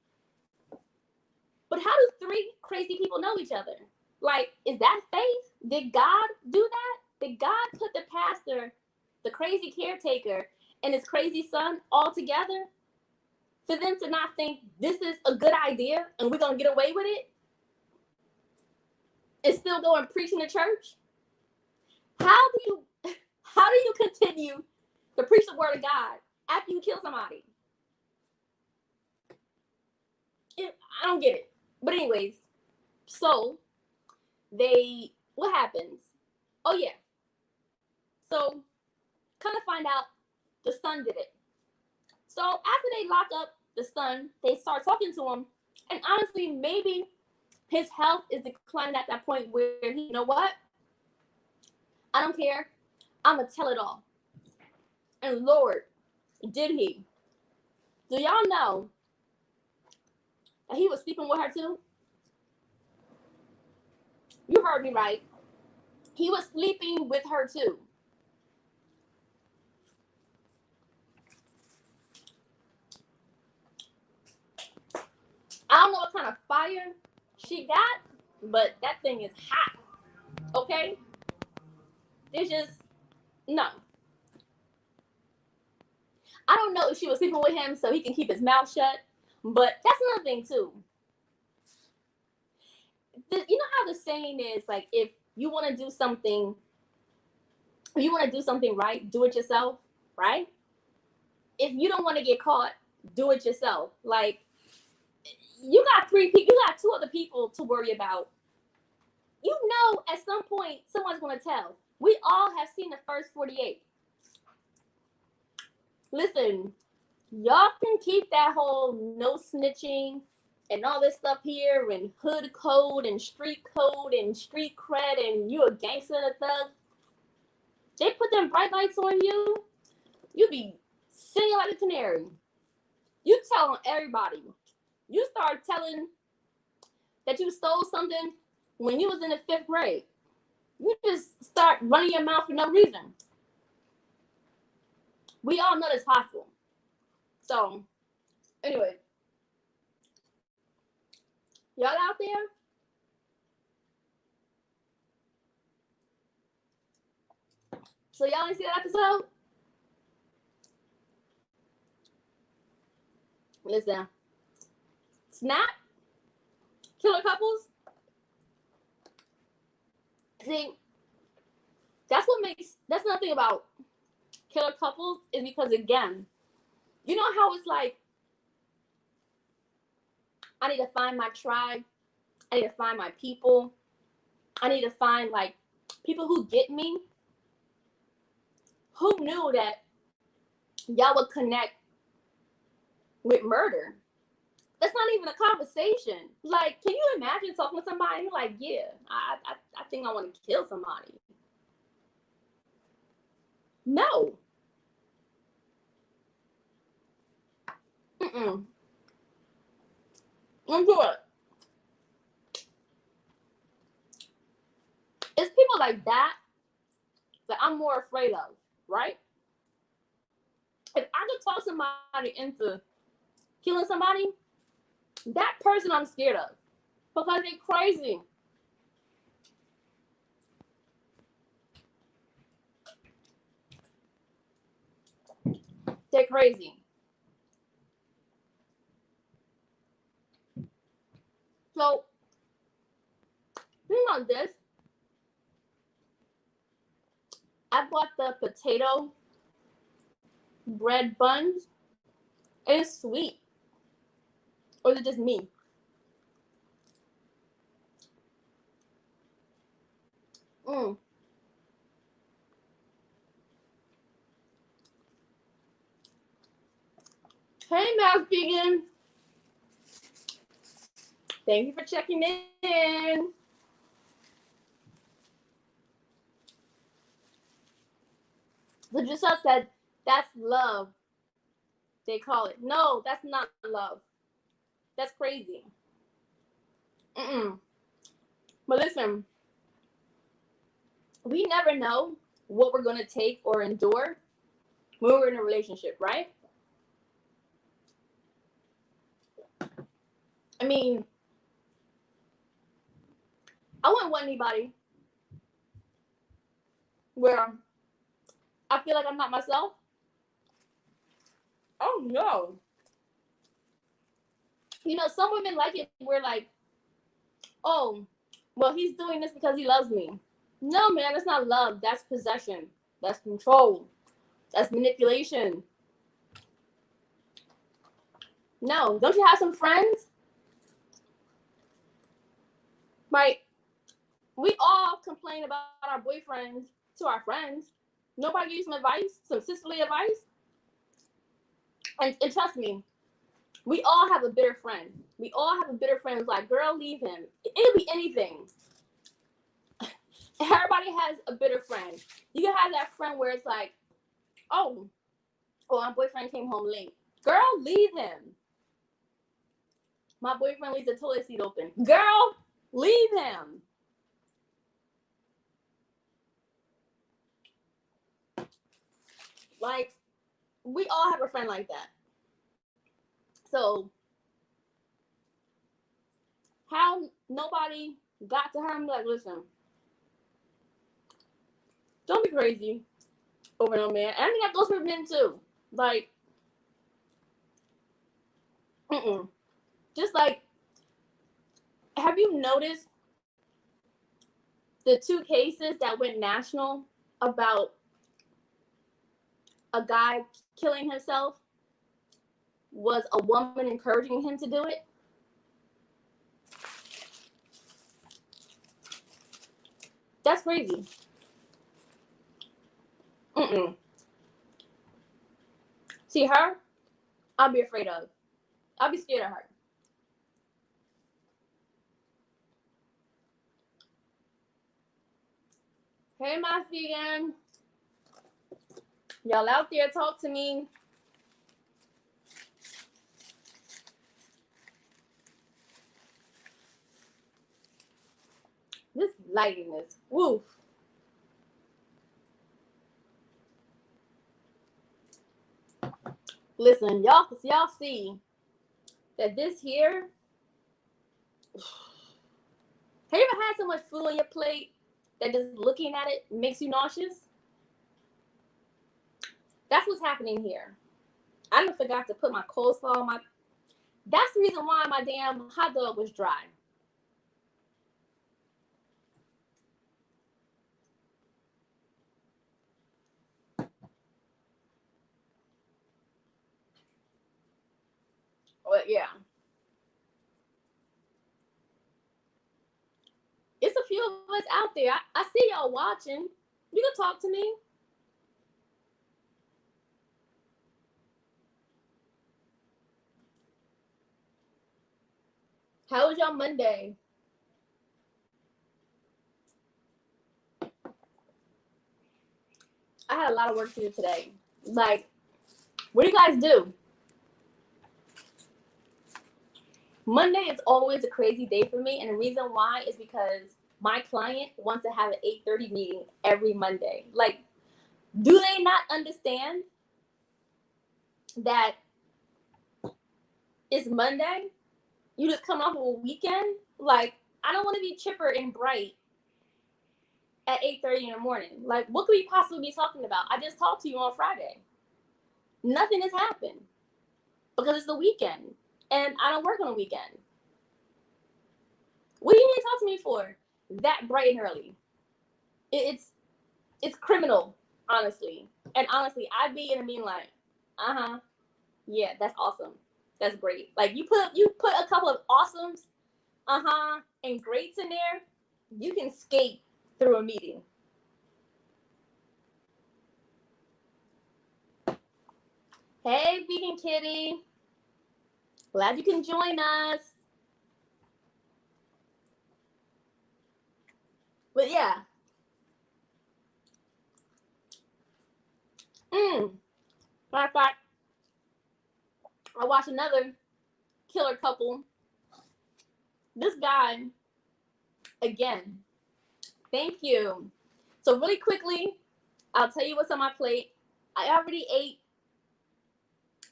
But how do three crazy people know each other? Like, is that faith? Did God do that? Did God put the pastor, the crazy caretaker, and his crazy son all together for them to not think this is a good idea and we're going to get away with it and still go and preach in the church? How do you continue to preach the word of God after you kill somebody? I don't get it. But anyways, so what happens? Oh yeah. So kind of find out the son did it. So after they lock up the son, they start talking to him. And honestly, maybe his health is declining at that point where he, you know what? I don't care. I'm going to tell it all. And Lord, did he? Do y'all know that he was sleeping with her too? You heard me right. He was sleeping with her too. I don't know what kind of fire she got, but that thing is hot. Okay? It's just, no. I don't know if she was sleeping with him so he can keep his mouth shut, but that's another thing too. You know how the saying is, like, if you want to do something right, do it yourself, right? If you don't want to get caught, do it yourself. Like, you got two other people to worry about. You know, at some point, someone's going to tell. We all have seen the first 48. Listen, y'all can keep that whole no snitching and all this stuff here and hood code and street cred and you a gangster and a thug. They put them bright lights on you, you be singing like a canary. You tell everybody. You start telling that you stole something when you was in the 5th grade. You just start running your mouth for no reason. We all know that's possible. So, anyway, y'all out there? So y'all didn't see that episode? Listen, Snap, killer couples. See, that's another thing about killer couples is because, again, you know how it's like, I need to find my tribe. I need to find my people. I need to find, like, people who get me. Who knew that y'all would connect with murder? That's not even a conversation. Like, can you imagine talking to somebody like, yeah, I think I want to kill somebody? No. Don't do it. It's people like that I'm more afraid of, right? If I could talk somebody into killing somebody, that person I'm scared of because they're crazy. They're crazy. So, think on this. I bought the potato bread buns. It's sweet. Or is it just me? Hey, Mouse Vegan. Thank you for checking in. The Giselle said, that's love. They call it. No, that's not love. That's crazy. But listen, we never know what we're going to take or endure when we're in a relationship, right? I mean, I wouldn't want anybody where I feel like I'm not myself. Oh no. You know, some women like it where like, oh, well, he's doing this because he loves me. No, man, that's not love. That's possession. That's control. That's manipulation. No, don't you have some friends? Like, we all complain about our boyfriends to our friends. Nobody gives some advice, some sisterly advice. And trust me, we all have a bitter friend. We all have a bitter friend who's like, girl, leave him. It'll be anything. Everybody has a bitter friend. You can have that friend where it's like, oh, my boyfriend came home late. Girl, leave him. My boyfriend leaves the toilet seat open. Girl, leave him. Like, we all have a friend like that. So, how nobody got to her and be like, listen, don't be crazy over no man. And I think that goes for men too. Like, just like, have you noticed the two cases that went national about a guy killing himself was a woman encouraging him to do it? That's crazy. See her? I'll be afraid of. I'll be scared of her. Hey, my vegan. Y'all out there, talk to me. This lighting is woof. Listen, y'all see that this here. Have you ever had so much food on your plate that just looking at it makes you nauseous? That's what's happening here. I done forgot to put my coleslaw on my. That's the reason why my damn hot dog was dry. But yeah. It's a few of us out there. I see y'all watching. You can talk to me. How was your Monday? I had a lot of work to do today. Like, what do you guys do? Monday is always a crazy day for me, and the reason why is because my client wants to have an 8:30 meeting every Monday. Like, do they not understand that it's Monday? You just come off of a weekend? Like, I don't want to be chipper and bright at 8:30 in the morning. Like, what could we possibly be talking about? I just talked to you on Friday. Nothing has happened because it's the weekend, and I don't work on a weekend. What do you need to talk to me for that bright and early? It's criminal, honestly. And honestly, I'd be in a meeting like, yeah, that's awesome. That's great. Like, you put a couple of awesomes, and greats in there, you can skate through a meeting. Hey, vegan kitty. Glad you can join us. But yeah. Matter of fact, I watched another killer couple. This guy, again, thank you. So really quickly, I'll tell you what's on my plate. I already ate.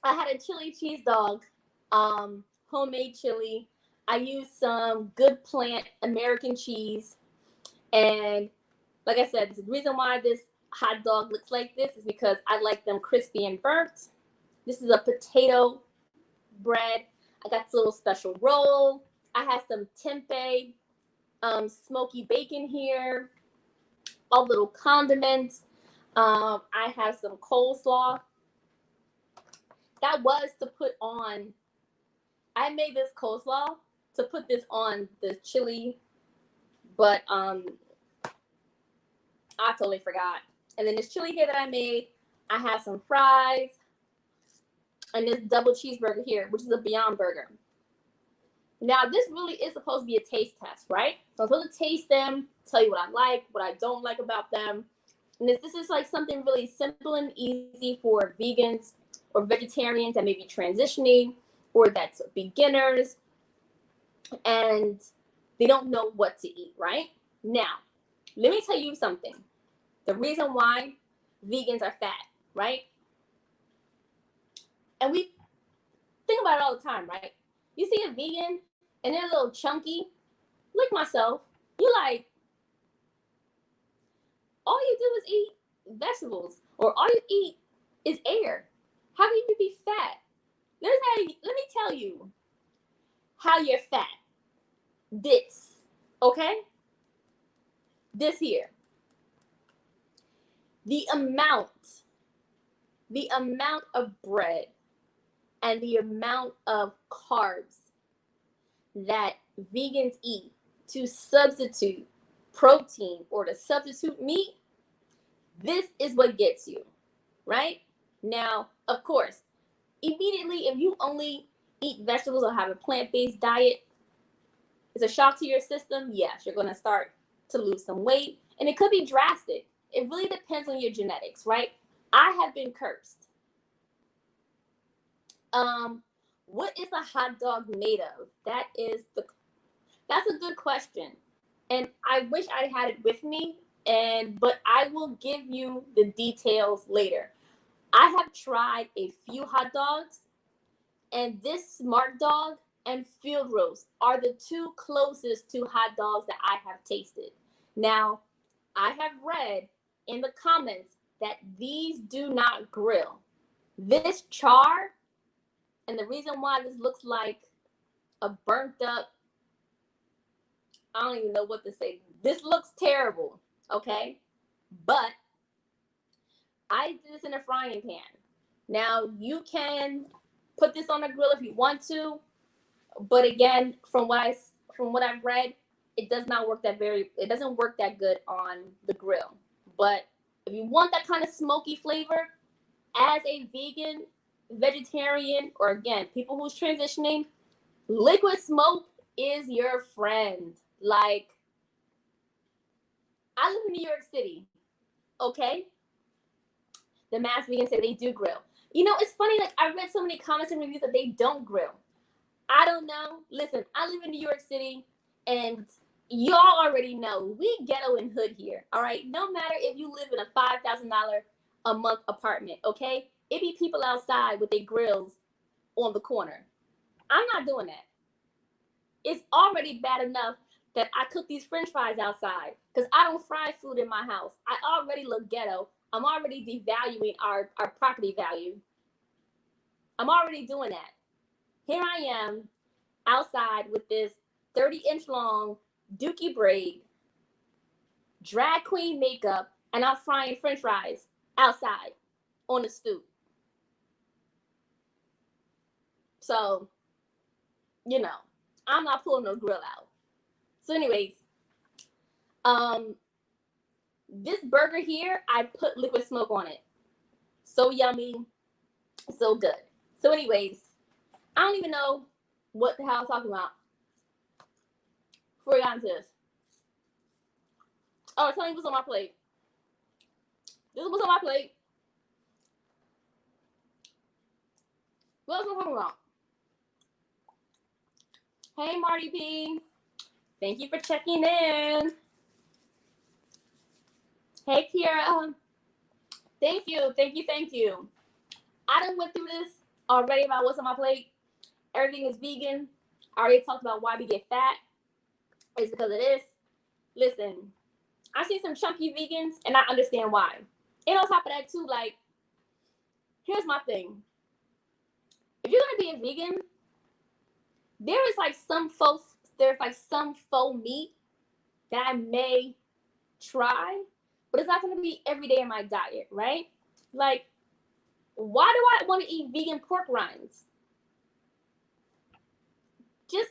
I had a chili cheese dog, homemade chili. I used some Good Plant American cheese. And like I said, the reason why this hot dog looks like this is because I like them crispy and burnt. This is a potato bread. I got this little special roll. I have some tempeh, smoky bacon here, all little condiments. I have some coleslaw. That was to put on. I made this coleslaw to put this on the chili, but I totally forgot. And then this chili here that I made, I have some fries, and this double cheeseburger here, which is a Beyond Burger. Now, this really is supposed to be a taste test, right? So I'm supposed to taste them, tell you what I like, what I don't like about them. And this is like something really simple and easy for vegans or vegetarians that may be transitioning or that's beginners and they don't know what to eat, right? Now, let me tell you something. The reason why vegans are fat, right? And we think about it all the time, right? You see a vegan and they're a little chunky, like myself. You like, all you do is eat vegetables, or all you eat is air. How can you be fat? Let me tell you how you're fat. This, okay? This here. The amount of bread and the amount of carbs that vegans eat to substitute protein or to substitute meat, this is what gets you, right? Now, of course, immediately if you only eat vegetables or have a plant-based diet, it's a shock to your system. Yes, you're going to start to lose some weight, and it could be drastic. It really depends on your genetics, right? I have been cursed. What is a hot dog made of? That's a good question. And I wish I had it with me, but I will give you the details later. I have tried a few hot dogs, and this Smart Dog and Field Roast are the two closest to hot dogs that I have tasted. Now, I have read in the comments that these do not grill. This char, and the reason why this looks like a burnt up, I don't even know what to say. This looks terrible, okay? But I did this in a frying pan. Now, you can put this on a grill if you want to, but again, from what I've read, it doesn't work that good on the grill. But if you want that kind of smoky flavor, as a vegan, vegetarian, or again, people who's transitioning, liquid smoke is your friend. Like, I live in New York City, okay? The mass vegans say they do grill. You know, it's funny, like, I read so many comments and reviews that they don't grill. I don't know. Listen, I live in New York City, and y'all already know we ghetto and hood here, all right? No matter if you live in a $5,000 a month apartment, okay? It be people outside with their grills on the corner. I'm not doing that. It's already bad enough that I cook these French fries outside because I don't fry food in my house. I already look ghetto. I'm already devaluing our property value. I'm already doing that. Here I am outside with this 30-inch long dookie braid, drag queen makeup, and I'm frying French fries outside on the stoop. So, you know, I'm not pulling no grill out. So anyways, this burger here, I put liquid smoke on it. So yummy, so good. So anyways, I don't even know what the hell I'm talking about before we got into this. Oh, tell me what's on my plate. This is what's on my plate. What else am I talking about? Hey, Marty P. Thank you for checking in. Hey, Kiara. Thank you. I done went through this already about what's on my plate. Everything is vegan. I already talked about why we get fat. It's because of this. Listen, I see some chunky vegans, and I understand why. And on top of that, too, like, here's my thing. If you're gonna be a vegan, there's like some faux meat that I may try, but it's not gonna be every day in my diet, right? Like, why do I want to eat vegan pork rinds? Just,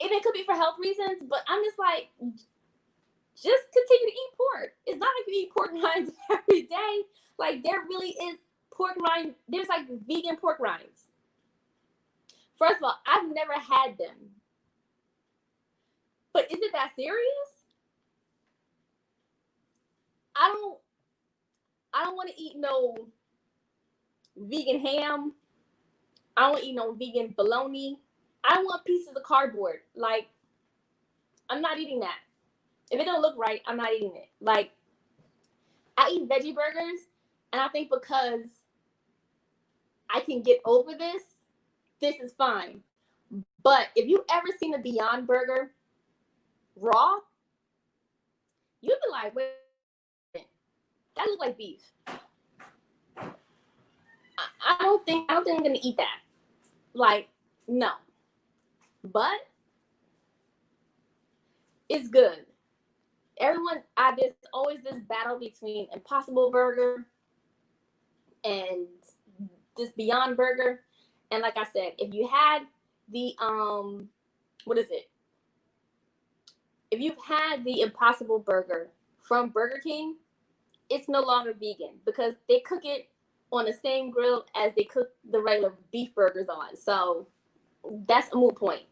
and it could be for health reasons, but I'm just like, just continue to eat pork. It's not like you eat pork rinds every day. Like, there really is pork rind. There's like vegan pork rinds. First of all, I've never had them. But is it that serious? I don't want to eat no vegan ham. I don't want to eat no vegan bologna. I don't want pieces of cardboard. Like, I'm not eating that. If it don't look right, I'm not eating it. Like, I eat veggie burgers, and I think because I can get over this is fine. But if you ever seen a Beyond Burger raw, you'd be like, wait, that looks like beef. I don't think I'm gonna eat that. Like, no. But it's good. There's always this battle between Impossible Burger and this Beyond Burger. And like I said, if you had the what is it? If you've had the Impossible Burger from Burger King, it's no longer vegan because they cook it on the same grill as they cook the regular beef burgers on. So that's a moot point.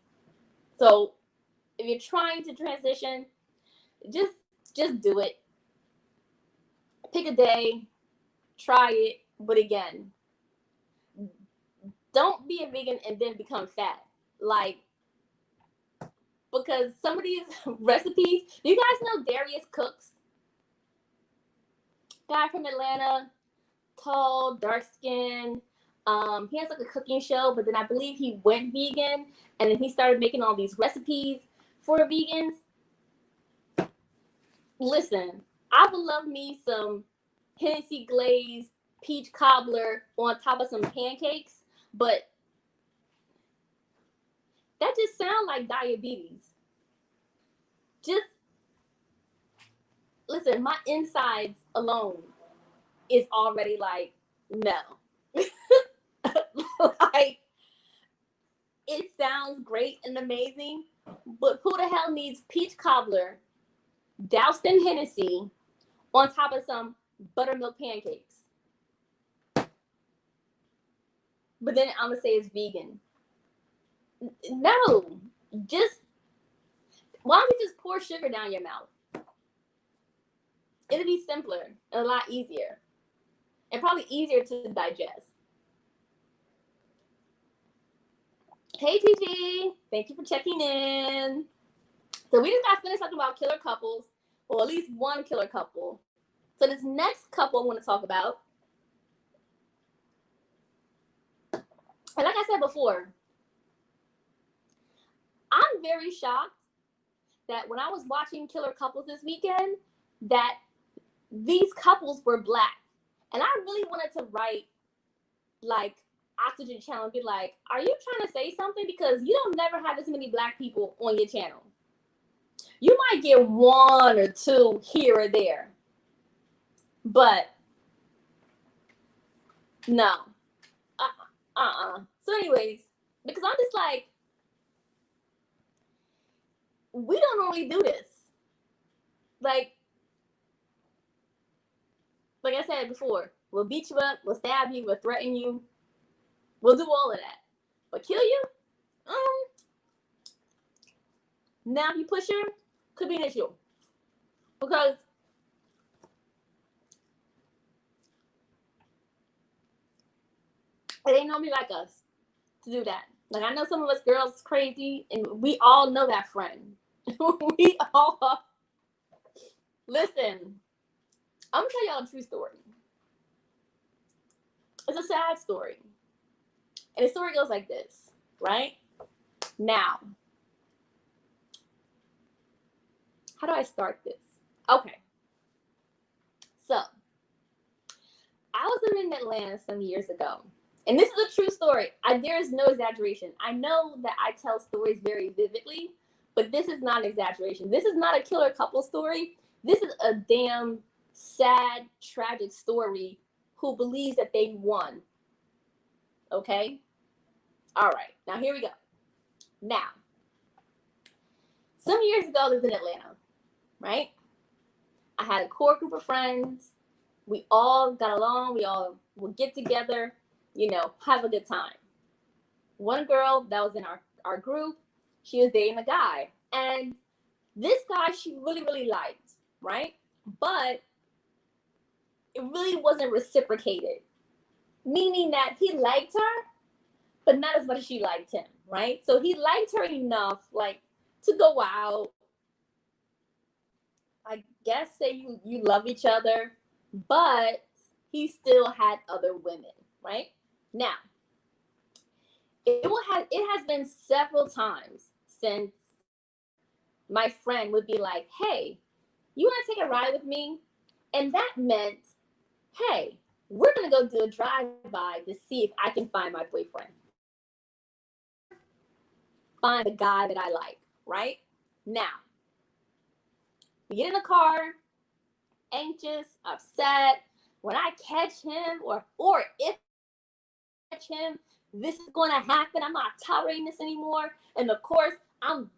So if you're trying to transition, just do it. Pick a day, try it, but again, don't be a vegan and then become fat. Like, because some of these recipes, you guys know Darius Cooks? Guy from Atlanta, tall, dark skin. He has like a cooking show, but then I believe he went vegan and then he started making all these recipes for vegans. Listen, I would love me some Hennessy glazed peach cobbler on top of some pancakes, but that just sounds like diabetes. Just listen, my insides alone is already like, no. Like, it sounds great and amazing, but who the hell needs peach cobbler doused in Hennessy on top of some buttermilk pancakes? But then I'm gonna say it's vegan. No, just why don't you just pour sugar down your mouth? It'll be simpler and a lot easier, and probably easier to digest. Hey Gigi, thank you for checking in. So we just got finished talking about killer couples, or at least one killer couple. So this next couple I want to talk about, and like I said before, I'm very shocked that when I was watching killer couples this weekend, that these couples were Black. And I really wanted to write like Oxygen Channel and be like, are you trying to say something? Because you don't never have this many Black people on your channel. You might get one or two here or there. But no. So anyways, because I'm just like, we don't normally do this. Like I said before, we'll beat you up, we'll stab you, we'll threaten you. We'll do all of that. But kill you? Now if you push her, could be an issue. Because it ain't normally like us to do that. Like, I know some of us girls is crazy, and we all know that friend. We all... Listen, I'm gonna tell y'all a true story. It's a sad story. And the story goes like this, right? Now, how do I start this? Okay. So I was living in Atlanta some years ago. And this is a true story. There is no exaggeration. I know that I tell stories very vividly, but this is not an exaggeration. This is not a killer couple story. This is a damn sad, tragic story who believes that they won. Okay? All right. Now, here we go. Now, some years ago, I lived in Atlanta, right? I had a core group of friends. We all got along. We all would get together, have a good time. One girl that was in our group, she was dating a guy. And this guy she really, really liked, right? But it really wasn't reciprocated, meaning that he liked her, but not as much as she liked him, right? So he liked her enough, like, to go out. I guess say you love each other, but he still had other women, right? Now, it has been several times since my friend would be like, hey, you want to take a ride with me? And that meant, hey, we're going to go do a drive-by to see if I can find my boyfriend or find the guy that I like, right? Now, we get in the car, anxious, upset. When I catch him or if I catch him, this is going to happen. I'm not tolerating this anymore. And of course, I'm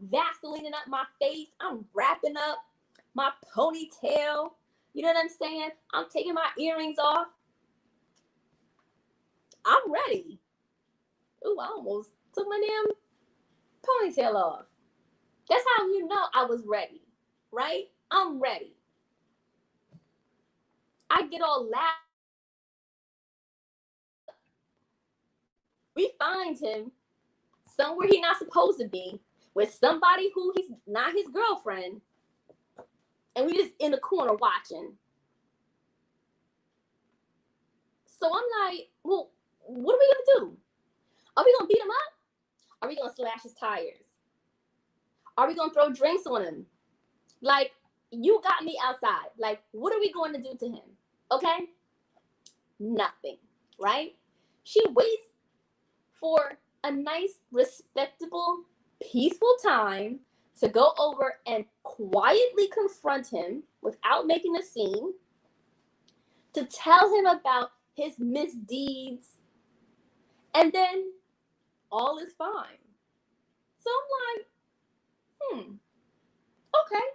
Vaselining up my face. I'm wrapping up my ponytail. You know what I'm saying? I'm taking my earrings off. I'm ready. Ooh, I almost took my damn ponytail off. That's how you know I was ready, right? I'm ready. I get all loud. We find him somewhere he's not supposed to be with somebody who he's not his girlfriend. And we just in the corner watching. So I'm like, well, what are we going to do? Are we going to beat him up? Are we going to slash his tires? Are we going to throw drinks on him? Like, you got me outside. Like, what are we going to do to him? Okay? Nothing, right? She waits for a nice, respectable, peaceful time to go over and quietly confront him without making a scene, to tell him about his misdeeds, and then all is fine. So I'm like, okay.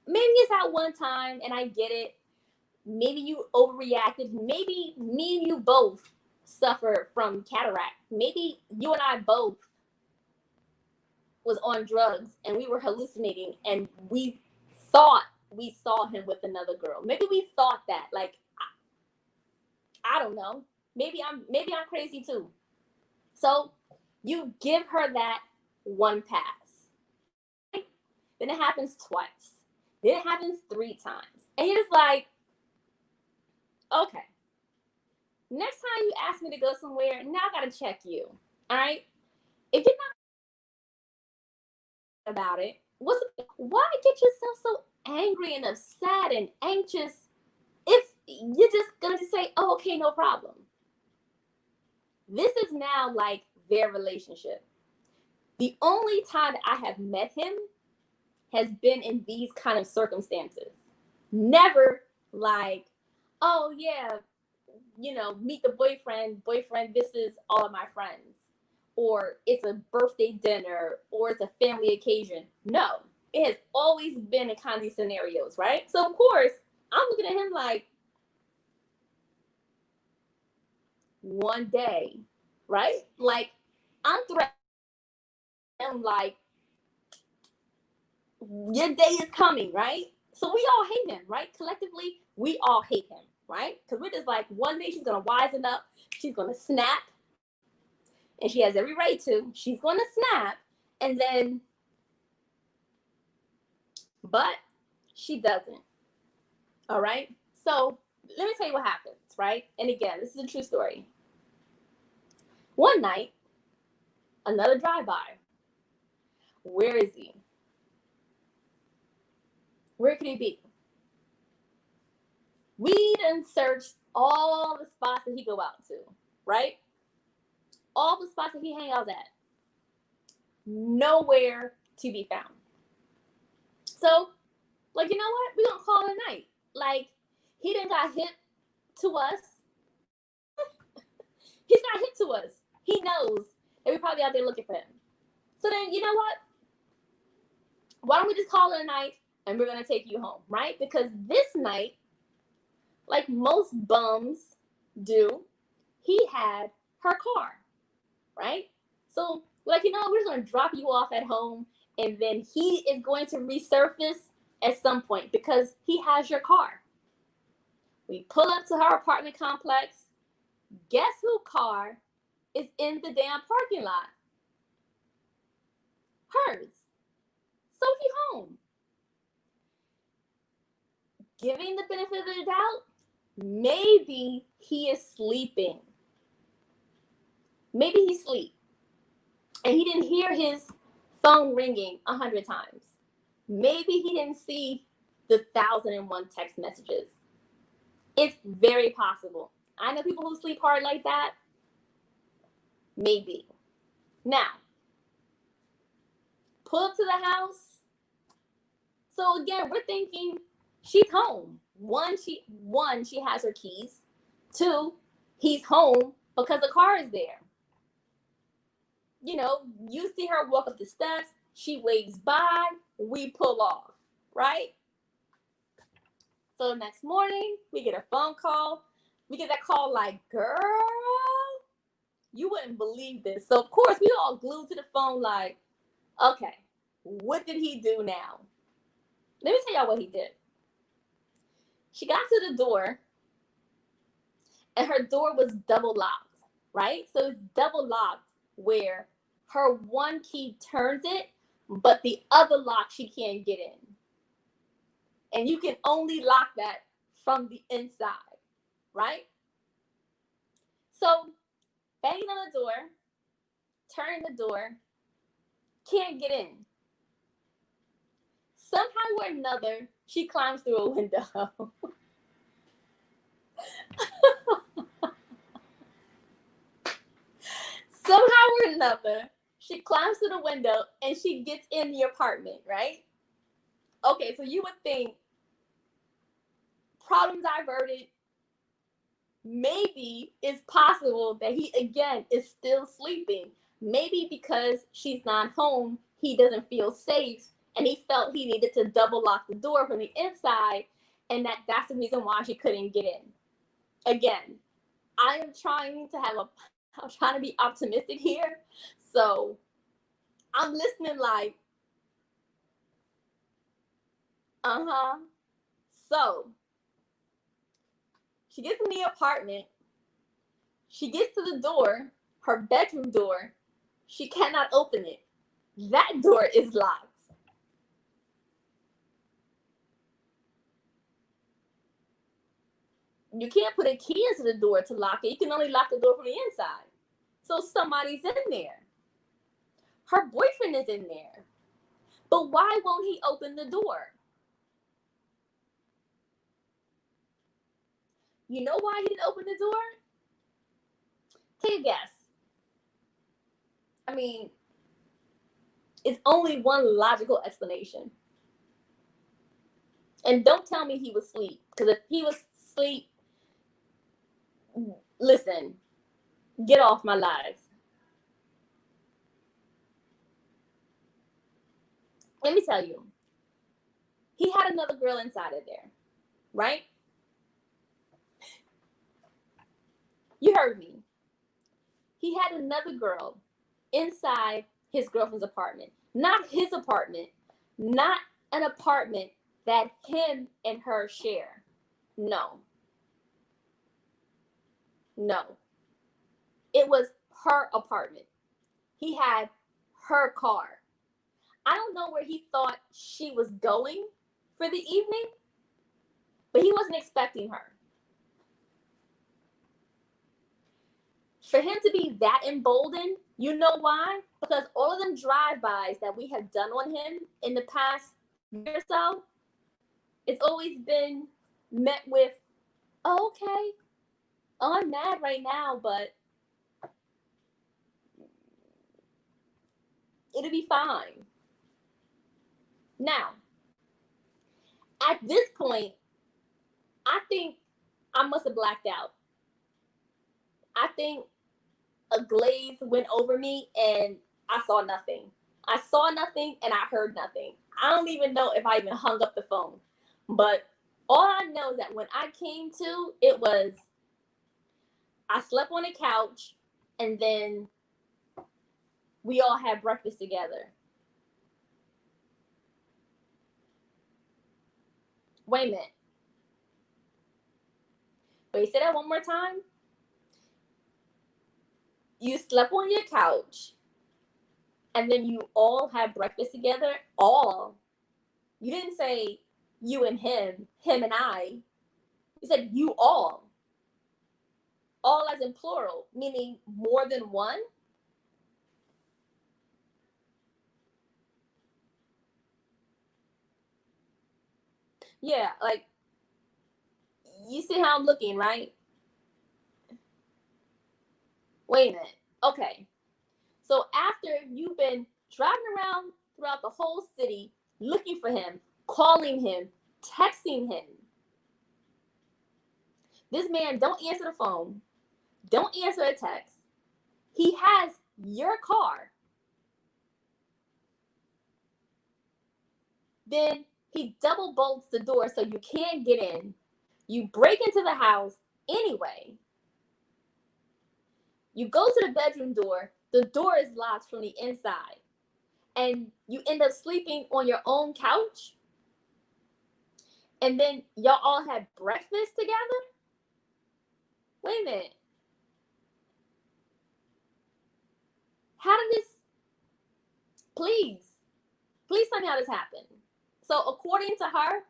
Maybe it's that one time and I get it. Maybe you overreacted. Maybe me and you both suffer from cataract. Maybe you and I both was on drugs and we were hallucinating and we thought we saw him with another girl. Maybe we thought that. Like, I don't know. Maybe I'm crazy too. So you give her that one pass. Then it happens twice. Then it happens 3 times. And you're just like, okay. Next time you ask me to go somewhere, now I gotta check you. All right? If you're not about it, why get yourself so angry and upset and anxious if you're just gonna say, oh, okay, no problem? This is now like their relationship. The only time that I have met him has been in these kind of circumstances. Never like, oh yeah, meet the boyfriend, this is all of my friends. Or it's a birthday dinner, or it's a family occasion. No, it has always been in kind of these scenarios, right? So of course, I'm looking at him like, one day, right? Like, I'm threatening him like, your day is coming, right? So we all hate him, right? Collectively, we all hate him, right? Because we're just like, one day she's going to wisen up. She's going to snap. And she has every right to. She's going to snap. And then, but she doesn't. All right? So let me tell you what happens, right? And again, this is a true story. One night, another drive-by. Where is he? Where could he be? We done searched all the spots that he go out to, right? All the spots that he hang out at. Nowhere to be found. So, like, you know what? We're going to call it a night. Like, he done got hit to us. He's not hit to us. He knows that we're probably out there looking for him. So then, you know what? Why don't we just call it a night and we're going to take you home, right? Because this night, like most bums do, he had her car, right? So, like, you know, we're just going to drop you off at home, and then he is going to resurface at some point because he has your car. We pull up to her apartment complex. Guess whose car is in the damn parking lot? Hers. So he home. Giving the benefit of the doubt, maybe he is sleeping. Maybe he's asleep. And he didn't hear his phone ringing 100 times. Maybe he didn't see the 1,001 text messages. It's very possible. I know people who sleep hard like that. Maybe. Now, pull up to the house. So again, we're thinking she's home. One, she has her keys. Two, he's home because the car is there. You know, you see her walk up the steps, she waves by, we pull off, right? So the next morning, we get a phone call. We get that call like, girl, you wouldn't believe this. So, of course, we all glued to the phone like, okay, what did he do now? Let me tell y'all what he did. She got to the door, and her door was double locked, right? So it's double locked where her one key turns it, but the other lock she can't get in. And you can only lock that from the inside, right? So banging on the door, turning the door, can't get in. Somehow or another, she climbs through a window. Somehow or another, she climbs through the window and she gets in the apartment, right? Okay, so you would think problem diverted. Maybe it's possible that he, again, is still sleeping. Maybe because she's not home, he doesn't feel safe, and he felt he needed to double lock the door from the inside, and that's the reason why she couldn't get in. Again, I'm trying to be optimistic here. So I'm listening like, So she gets in the apartment. She gets to the door, her bedroom door. She cannot open it. That door is locked. You can't put a key into the door to lock it. You can only lock the door from the inside. So somebody's in there. Her boyfriend is in there. But why won't he open the door? You know why he didn't open the door? Take a guess. I mean, it's only one logical explanation. And don't tell me he was asleep. Because if he was asleep, listen, get off my life. Let me tell you. He had another girl inside of there, right? You heard me. He had another girl inside his girlfriend's apartment. Not his apartment. Not an apartment that him and her share. No. It was her apartment. He had her car. I don't know where he thought she was going for the evening, but he wasn't expecting her. For him to be that emboldened, you know why? Because all of them drive-bys that we have done on him in the past year or so, it's always been met with, oh, okay, oh, I'm mad right now, but it'll be fine. Now, at this point, I think I must have blacked out. I think a glaze went over me and I saw nothing. I saw nothing and I heard nothing. I don't even know if I even hung up the phone. But all I know is that when I came to, it was I slept on a couch and then we all had breakfast together. Wait a minute. Wait, say that one more time. You slept on your couch and then you all had breakfast together. All. You didn't say you and him and I. You said you all. All as in plural, meaning more than one. Yeah, like, you see how I'm looking, right? Wait a minute. Okay. So after you've been driving around throughout the whole city looking for him, calling him, texting him, this man don't answer the phone, don't answer a text. He has your car. Then he double bolts the door so you can't get in. You break into the house anyway. You go to the bedroom door. The door is locked from the inside. And you end up sleeping on your own couch. And then y'all all had breakfast together? Wait a minute. How did this, please tell me how this happened. So according to her,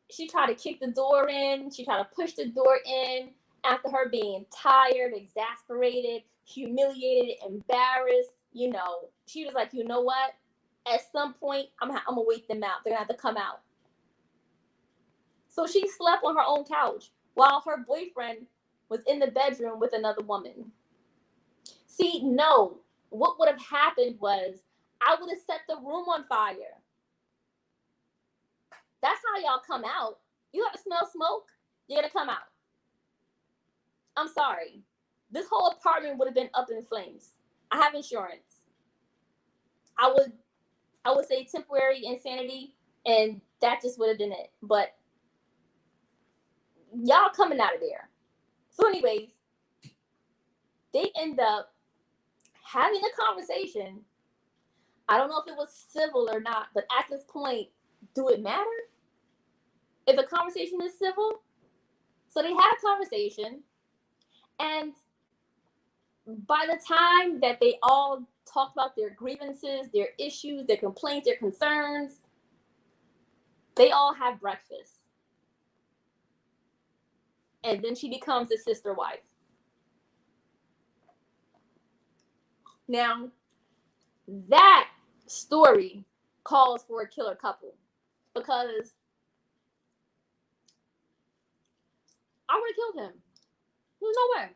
she tried to kick the door in. She tried to push the door in after her being tired, exasperated, humiliated, embarrassed. You know, she was like, you know what? At some point, I'm going to wait them out. They're going to have to come out. So she slept on her own couch while her boyfriend was in the bedroom with another woman. See, no. What would have happened was I would have set the room on fire. That's how y'all come out. You ever smell smoke? You're going to come out. I'm sorry. This whole apartment would have been up in flames. I have insurance. I would say temporary insanity, and that just would have been it. But y'all coming out of there. So anyways, they end up having a conversation. I don't know if it was civil or not, but at this point, do it matter? If the conversation is civil? So they had a conversation, and by the time that they all talked about their grievances, their issues, their complaints, their concerns, they all have breakfast. And then she becomes the sister wife. Now, that story calls for a killer couple, because I would have killed him. There's no way.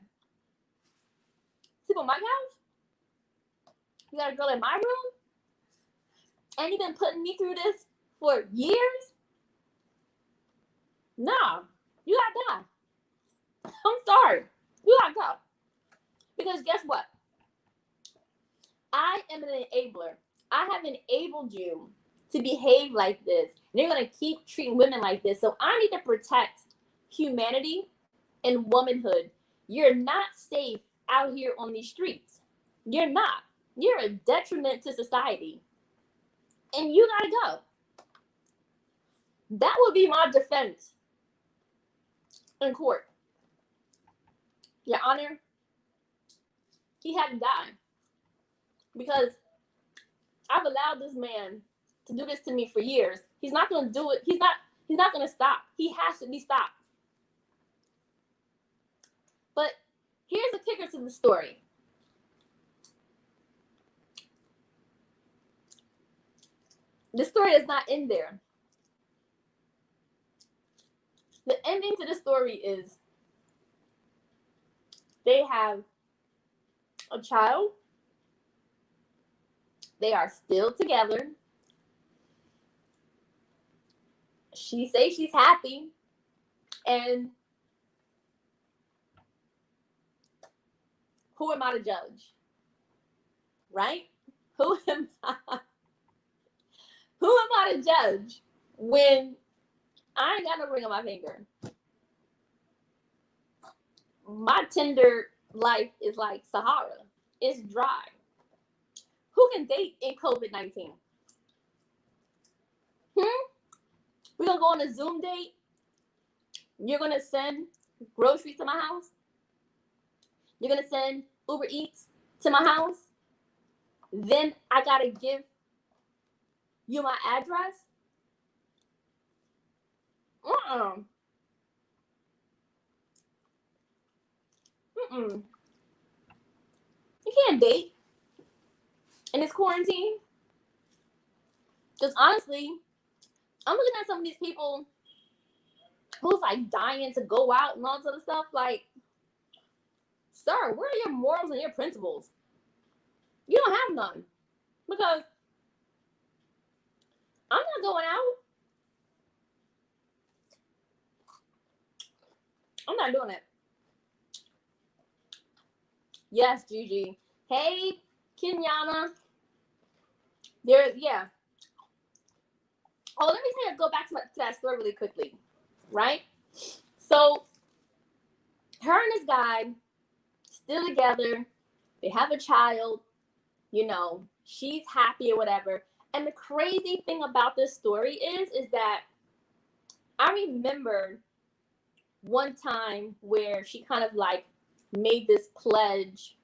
Sleep on my couch? You got a girl in my room? And you've been putting me through this for years? Nah, you gotta die. I'm sorry. You gotta go. Because guess what? I am an enabler. I have enabled you to behave like this. And you're going to keep treating women like this. So I need to protect humanity and womanhood. You're not safe out here on these streets. You're not. You're a detriment to society. And you got to go. That would be my defense in court. Your Honor, he had to die. Because I've allowed this man to do this to me for years. He's not going to do it. He's not going to stop. He has to be stopped. But here's the kicker to the story. The story is not in there. The ending to the story is they have a child. They are still together. She says she's happy. And who am I to judge? Right? Who am I? Who am I to judge when I ain't got no ring on my finger? My Tinder life is like Sahara. It's dry. Who can date in COVID-19? We're going to go on a Zoom date. You're going to send groceries to my house. You're going to send Uber Eats to my house. Then I got to give you my address. You can't date in this quarantine. Because honestly, I'm looking at some of these people who's like dying to go out and all this other stuff. Like, sir, where are your morals and your principles? You don't have none. Because I'm not going out. I'm not doing it. Yes, Gigi. Hey, Kenyana. Yeah. Oh, let me go back to that story really quickly, right? So, her and this guy still together. They have a child. You know, she's happy or whatever. And the crazy thing about this story is that I remember one time where she kind of like made this pledge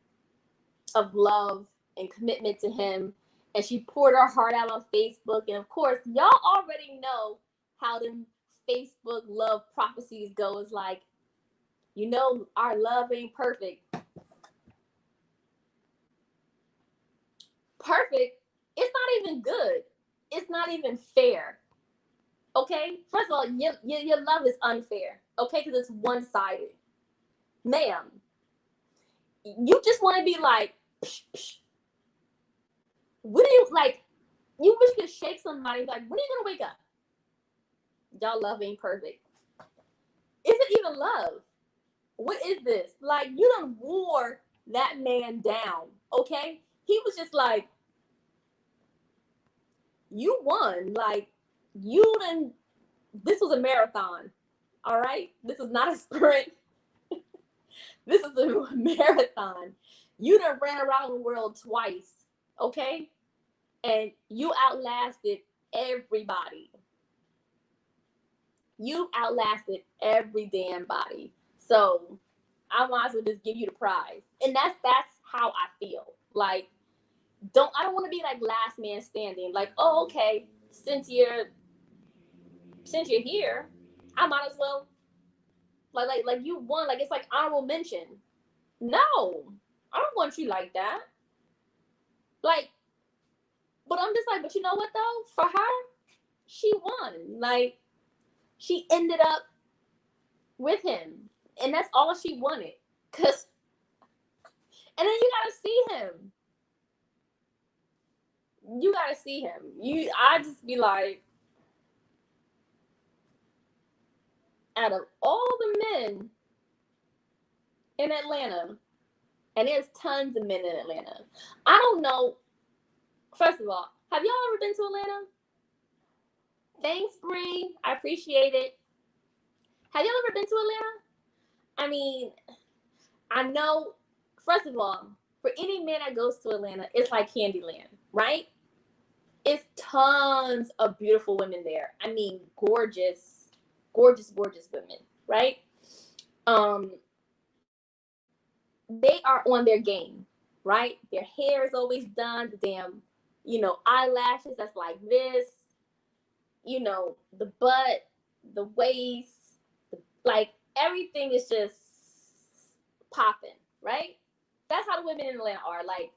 of love and commitment to him, and she poured her heart out on Facebook. And of course, y'all already know how them Facebook love prophecies go. It's like, you know, our love ain't perfect. Perfect? It's not even good. It's not even fair. Okay? First of all, your love is unfair. Okay? Because it's one-sided. Ma'am, you just want to be like, psh, psh. What do you, like, you wish you could shake somebody, like, when are you going to wake up? Y'all love ain't perfect. Is it even love? What is this? Like, you done wore that man down, okay? He was just like, you won. Like, you done, this was a marathon, all right? This is not a sprint. This is a marathon. You done ran around the world twice, okay? And you outlasted everybody. You outlasted every damn body. So I might as well just give you the prize. And that's how I feel. Like, I don't want to be like last man standing. Like, oh, okay, since you're here, I might as well like you won. Like, it's like honorable mention. No, I don't want you like that. Like, but I'm just like, but you know what though? For her, she won. Like, she ended up with him, and that's all she wanted. And then you gotta see him. I just be like, out of all the men in Atlanta, and there's tons of men in Atlanta, I don't know. First of all, have y'all ever been to Atlanta? Thanks, Bree. I appreciate it. Have y'all ever been to Atlanta? I mean, I know, first of all, for any man that goes to Atlanta, it's like Candyland, right? It's tons of beautiful women there. I mean, gorgeous, gorgeous, gorgeous women, right? They are on their game, right? Their hair is always done, the damn, eyelashes that's like this, the butt, the waist, like everything is just popping, right? That's how the women in Atlanta are. Like,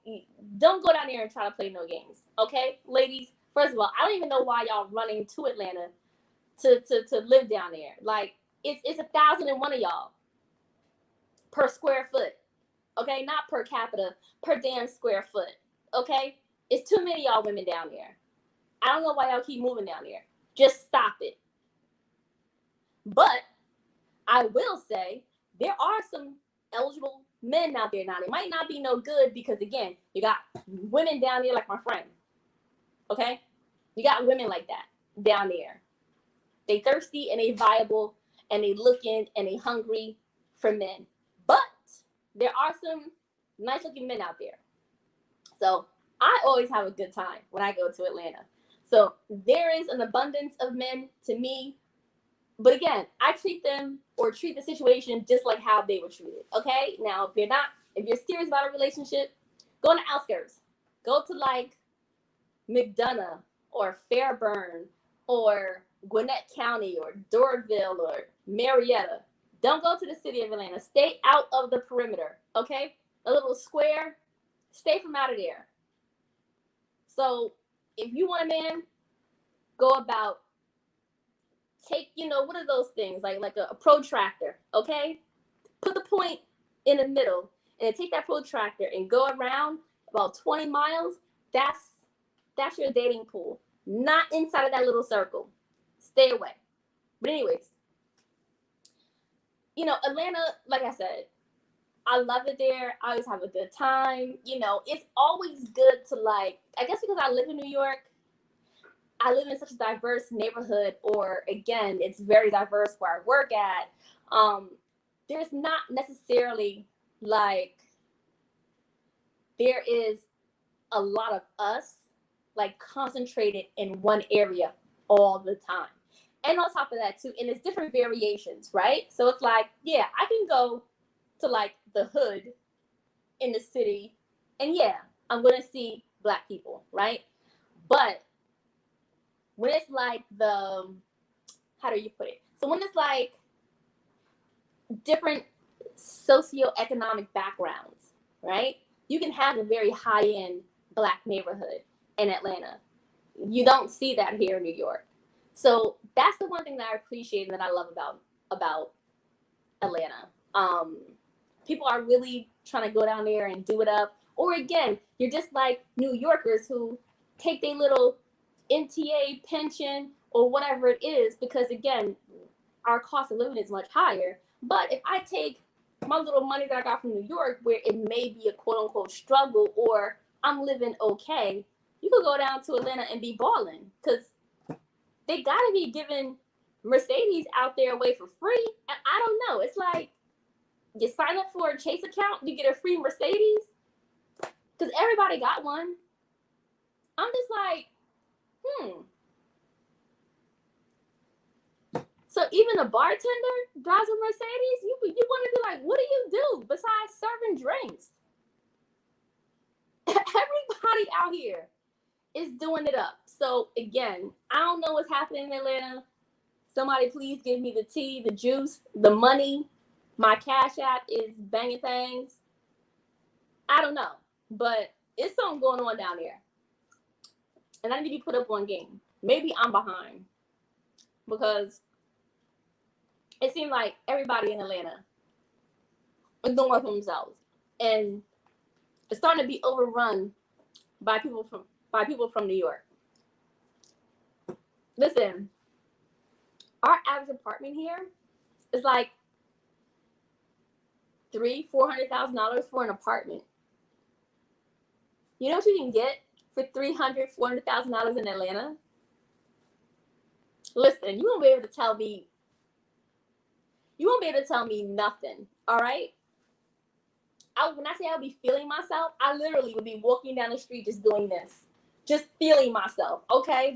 don't go down there and try to play no games, okay, ladies? First of all, I don't even know why y'all running to Atlanta to live down there. Like, it's 1,001 of y'all per square foot. Okay, not per capita, per damn square foot. Okay, it's too many of y'all women down there. I don't know why y'all keep moving down there. Just stop it. But I will say there are some eligible men out there now. They might not be no good because, again, you got women down there like my friend. Okay? You got women like that down there. They thirsty and they viable and they looking and they hungry for men. But there are some nice looking men out there. So I always have a good time when I go to Atlanta. So there is an abundance of men to me. But again, I treat them or treat the situation just like how they were treated. Okay? Now, if you're serious about a relationship, go on the outskirts. Go to like McDonough or Fairburn or Gwinnett County or Doraville or Marietta. Don't go to the city of Atlanta. Stay out of the perimeter. Okay? A little square. Stay from out of there. So if you want a man, go about, take, what are those things? Like a protractor, okay? Put the point in the middle and take that protractor and go around about 20 miles. That's your dating pool. Not inside of that little circle. Stay away. But anyways, Atlanta, like I said, I love it there. I always have a good time. It's always good to I guess because I live in New York, I live in such a diverse neighborhood, or again, it's very diverse where I work at. There's not necessarily there is a lot of us concentrated in one area all the time. And on top of that too, and it's different variations, right? So it's I can go to the hood in the city and I'm going to see Black people, right? But when it's how do you put it? So when it's different socioeconomic backgrounds, right? You can have a very high-end Black neighborhood in Atlanta. You don't see that here in New York. So that's the one thing that I appreciate and that I love about Atlanta. People are really trying to go down there and do it up. Or again, you're just like New Yorkers who take their little NTA pension or whatever it is, because again, our cost of living is much higher. But if I take my little money that I got from New York, where it may be a quote unquote struggle or I'm living okay, you could go down to Atlanta and be balling, because they gotta be giving Mercedes out there away for free. And I don't know. It's you sign up for a Chase account, you get a free Mercedes, because everybody got one. I'm just So even a bartender drives a Mercedes? You want to be like, what do you do besides serving drinks? Everybody out here is doing it up. So again, I don't know what's happening in Atlanta. Somebody please give me the tea, the juice, the money. My Cash App is banginthangs. I don't know, but it's something going on down there. And I need to be put up on game. Maybe I'm behind, because it seems like everybody in Atlanta is doing it for themselves, and it's starting to be overrun by people from New York. Listen, our average apartment here is $300,000-$400,000 for an apartment. You know what you can get for $300,000-$400,000 in Atlanta? Listen, you won't be able to tell me. You won't be able to tell me nothing. All right. When I say I'll be feeling myself, I literally would be walking down the street just doing this, just feeling myself. Okay,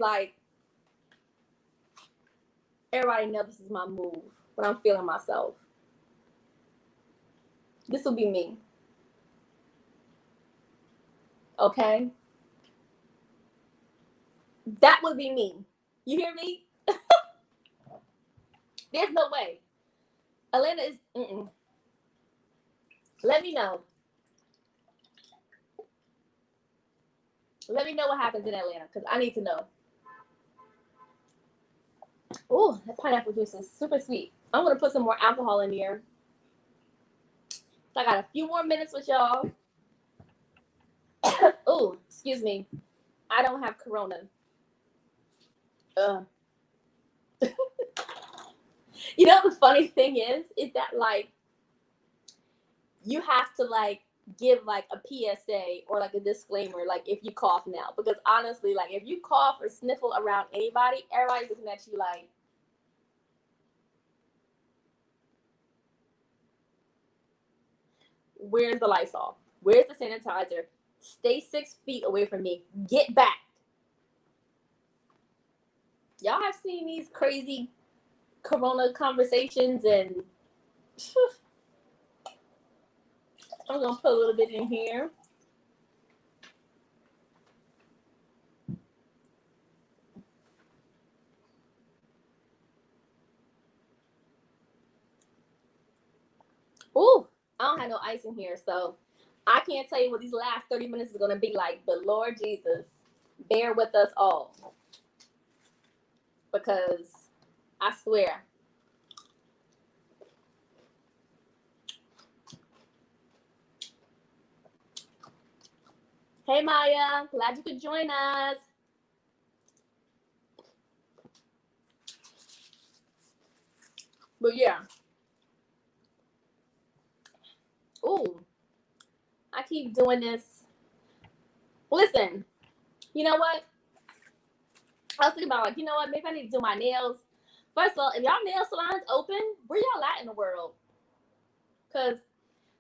everybody knows this is my move when I'm feeling myself. This will be me. Okay? That would be me. You hear me? There's no way. Atlanta is, Let me know. Let me know what happens in Atlanta, because I need to know. Oh, that pineapple juice is super sweet. I'm gonna put some more alcohol in here. So I got a few more minutes with y'all. Oh, excuse me. I don't have Corona. You know the funny thing is that like you have to like give like a PSA or like a disclaimer, like if you cough now, because honestly, like if you cough or sniffle around anybody, everybody's looking at you like, where's the Lysol? Where's the sanitizer? Stay 6 feet away from me. Get back. Y'all have seen these crazy Corona conversations, and I'm gonna put a little bit in here. Ooh, I don't have no ice in here, so I can't tell you what these last 30 minutes is gonna be like, but Lord Jesus, bear with us all. Because I swear. Hey Maya, glad you could join us. But yeah. Ooh, I keep doing this. Listen, you know what? I was thinking about like, you know what? Maybe I need to do my nails. First of all, if y'all nail salons open, where y'all at in the world? Because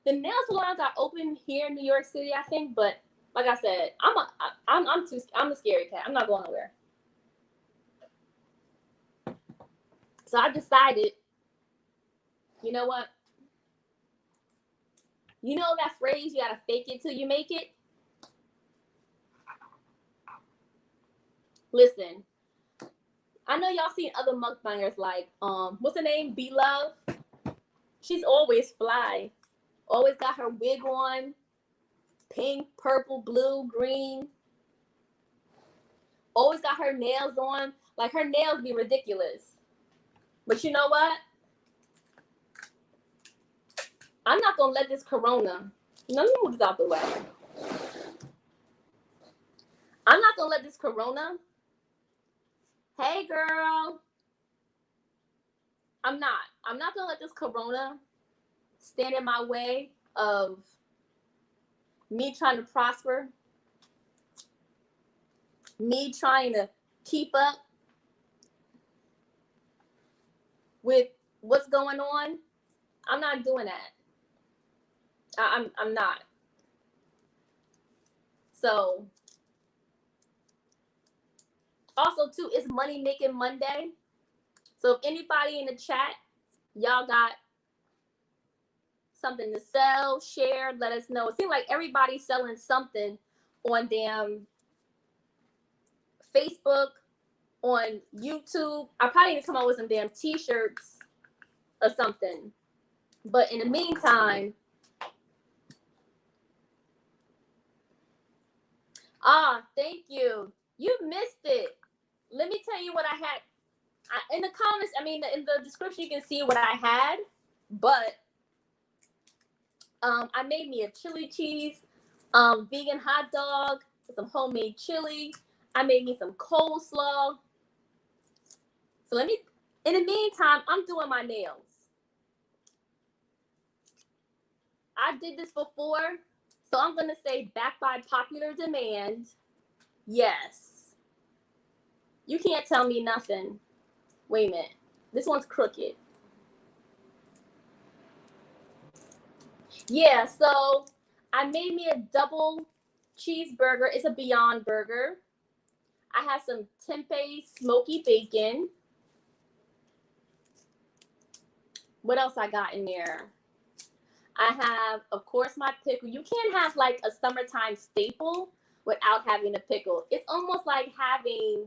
the nail salons are open here in New York City, I think. But like I said, I'm a scary cat. I'm not going nowhere. So I decided, you know what? You know that phrase, you gotta fake it till you make it? Listen, I know y'all seen other mukbangers like, what's her name? B-Love. She's always fly. Always got her wig on. Pink, purple, blue, green. Always got her nails on. Like, her nails be ridiculous. But you know what? I'm not gonna let this Corona. Let me move this out the way. I'm not gonna let this Corona. Hey, girl. I'm not gonna let this Corona stand in my way of me trying to prosper, me trying to keep up with what's going on. I'm not doing that. I'm not. So also too, it's Money Making Monday. So if anybody in the chat, y'all got something to sell, share, let us know. It seems like everybody's selling something on damn Facebook, on YouTube. I probably need to come up with some damn t-shirts or something. But in the meantime, thank you. You missed it. Let me tell you what I had. In the comments, I mean, in the description, you can see what I had. But I made me a chili cheese vegan hot dog with some homemade chili. I made me some coleslaw. So in the meantime, I'm doing my nails. I did this before, so I'm going to say back by popular demand, yes. You can't tell me nothing. Wait a minute. This one's crooked. Yeah, so I made me a double cheeseburger. It's a Beyond Burger. I have some tempeh smoky bacon. What else I got in there? I have, of course, my pickle. You can't have like a summertime staple without having a pickle. It's almost like having,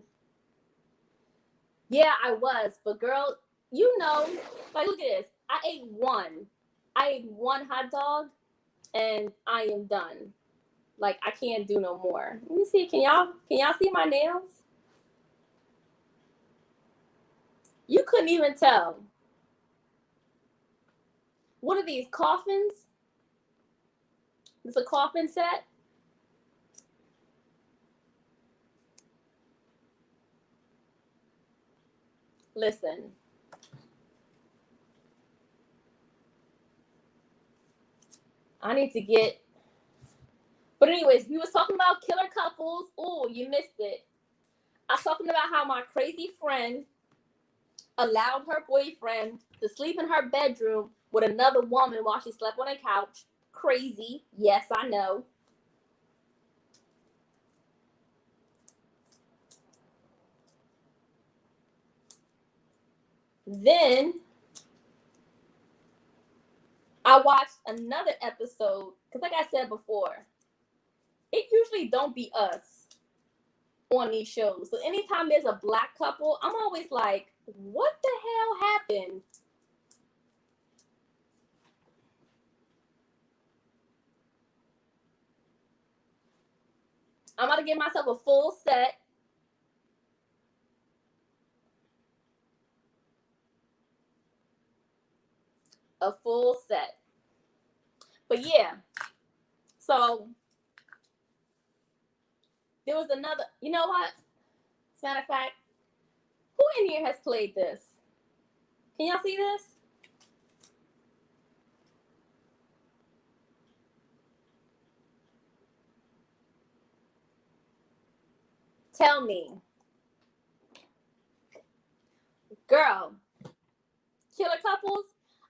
yeah, I was, but girl, you know, like look at this. I ate one hot dog and I am done. Like I can't do no more. Let me see. Can y'all see my nails? You couldn't even tell. What are these, coffins? It's a coffin set. Listen. I need to get. But anyways, we was talking about killer couples. Oh, you missed it. I was talking about how my crazy friend allowed her boyfriend to sleep in her bedroom with another woman while she slept on a couch. Crazy. Yes, I know. Then I watched another episode because, like I said before, it usually don't be us on these shows. So anytime there's a black couple, I'm always like, what the hell happened? I'm about to give myself a full set. A full set. But yeah, so there was another, you know what? As a matter of fact, who in here has played this? Can y'all see this? Tell me. Girl, killer couples.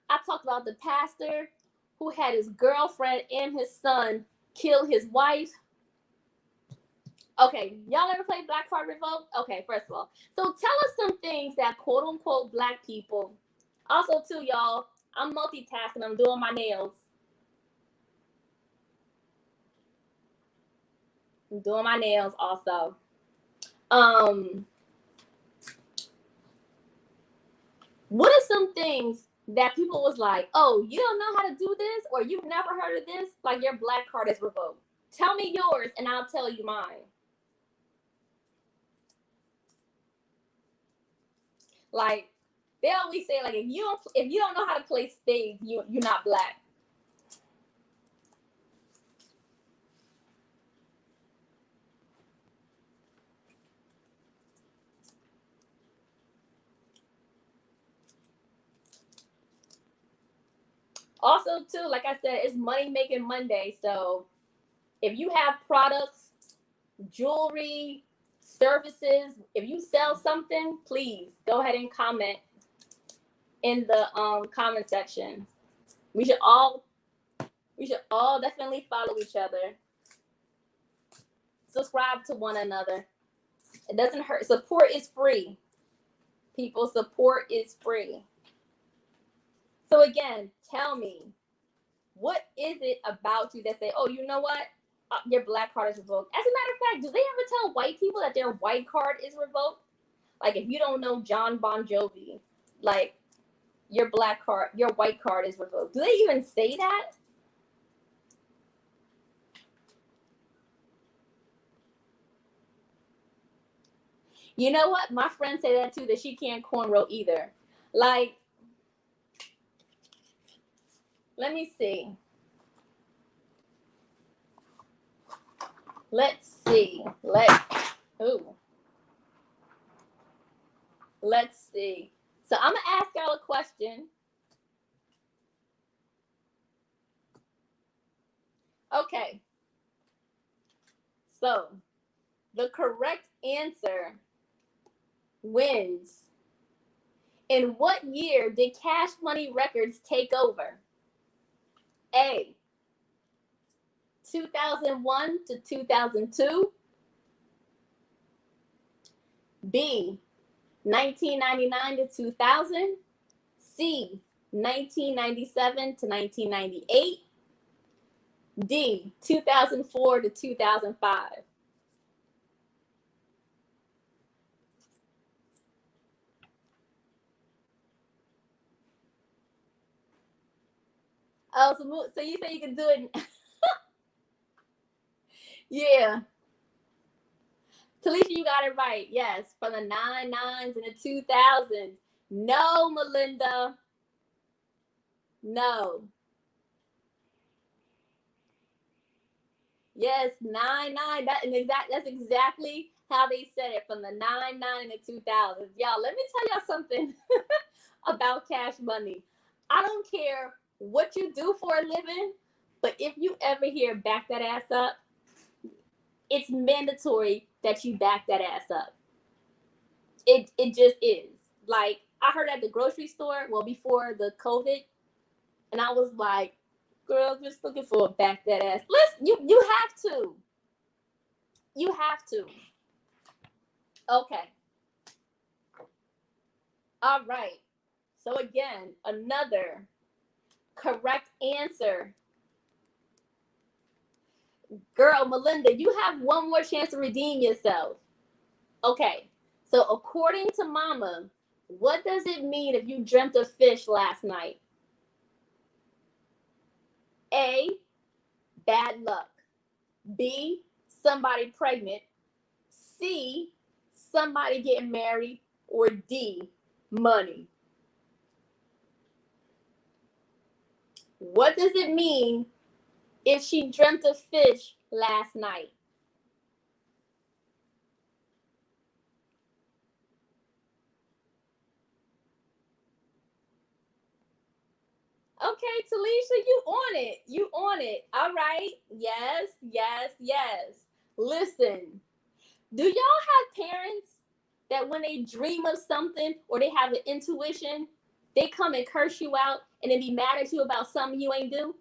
I talked about the pastor who had his girlfriend and his son kill his wife. Okay, y'all ever played Black Card Revoke? Okay, first of all. So tell us some things that quote unquote black people. Also, too, y'all, I'm multitasking. I'm doing my nails. I'm doing my nails also. What are some things that people was like, oh, you don't know how to do this, or you've never heard of this? Like your black card is revoked. Tell me yours, and I'll tell you mine. Like they always say, like if you don't know how to play spades, you're not black. Also, too, like I said, it's money making Monday. So if you have products, jewelry, services, if you sell something, please go ahead and comment in the comment section. We should all definitely follow each other. Subscribe to one another. It doesn't hurt. Support is free. People, support is free. So again, tell me, what is it about you that say, oh, you know what? Your black card is revoked. As a matter of fact, do they ever tell white people that their white card is revoked? Like if you don't know John Bon Jovi, like your black card, your white card is revoked. Do they even say that? You know what? My friend said that too, that she can't cornrow either. Like, let me see. Let's see. Let's see. So I'm gonna ask y'all a question. Okay. So the correct answer wins. In what year did Cash Money Records take over? A, 2001 to 2002. B, 1999 to 2000. C, 1997 to 1998. D, 2004 to 2005. Oh, so you say you can do it? Yeah. Talisha, you got it right. Yes, from the 99s and the 2000s. No, Melinda. No. Yes, 99. That's exactly how they said it from the 99 and the 2000s. Y'all, let me tell y'all something about cash money. I don't care what you do for a living, but if you ever hear back that ass up, it's mandatory that you back that ass up. It just is. Like I heard at the grocery store, well before the COVID, and I was like, girl, just looking for a back that ass. Listen, you have to. You have to. Okay. All right. So again, another correct answer. Girl, Melinda, you have one more chance to redeem yourself. Okay. So according to Mama, what does it mean if you dreamt of fish last night? A, bad luck. B, somebody pregnant. C, somebody getting married. Or D, money. What does it mean if she dreamt of fish last night? Okay, Talisha, you on it. You on it. All right. Yes, yes, yes. Listen, do y'all have parents that when they dream of something or they have an intuition, they come and curse you out and then be mad at you about something you ain't do,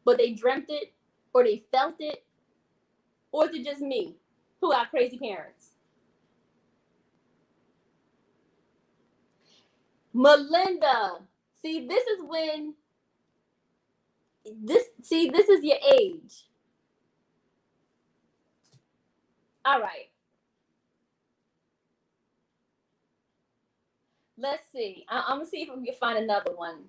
but they dreamt it or they felt it? Or is it just me who got crazy parents? Melinda, see, this is when this is your age. All right. Let's see. I'm gonna see if we can find another one.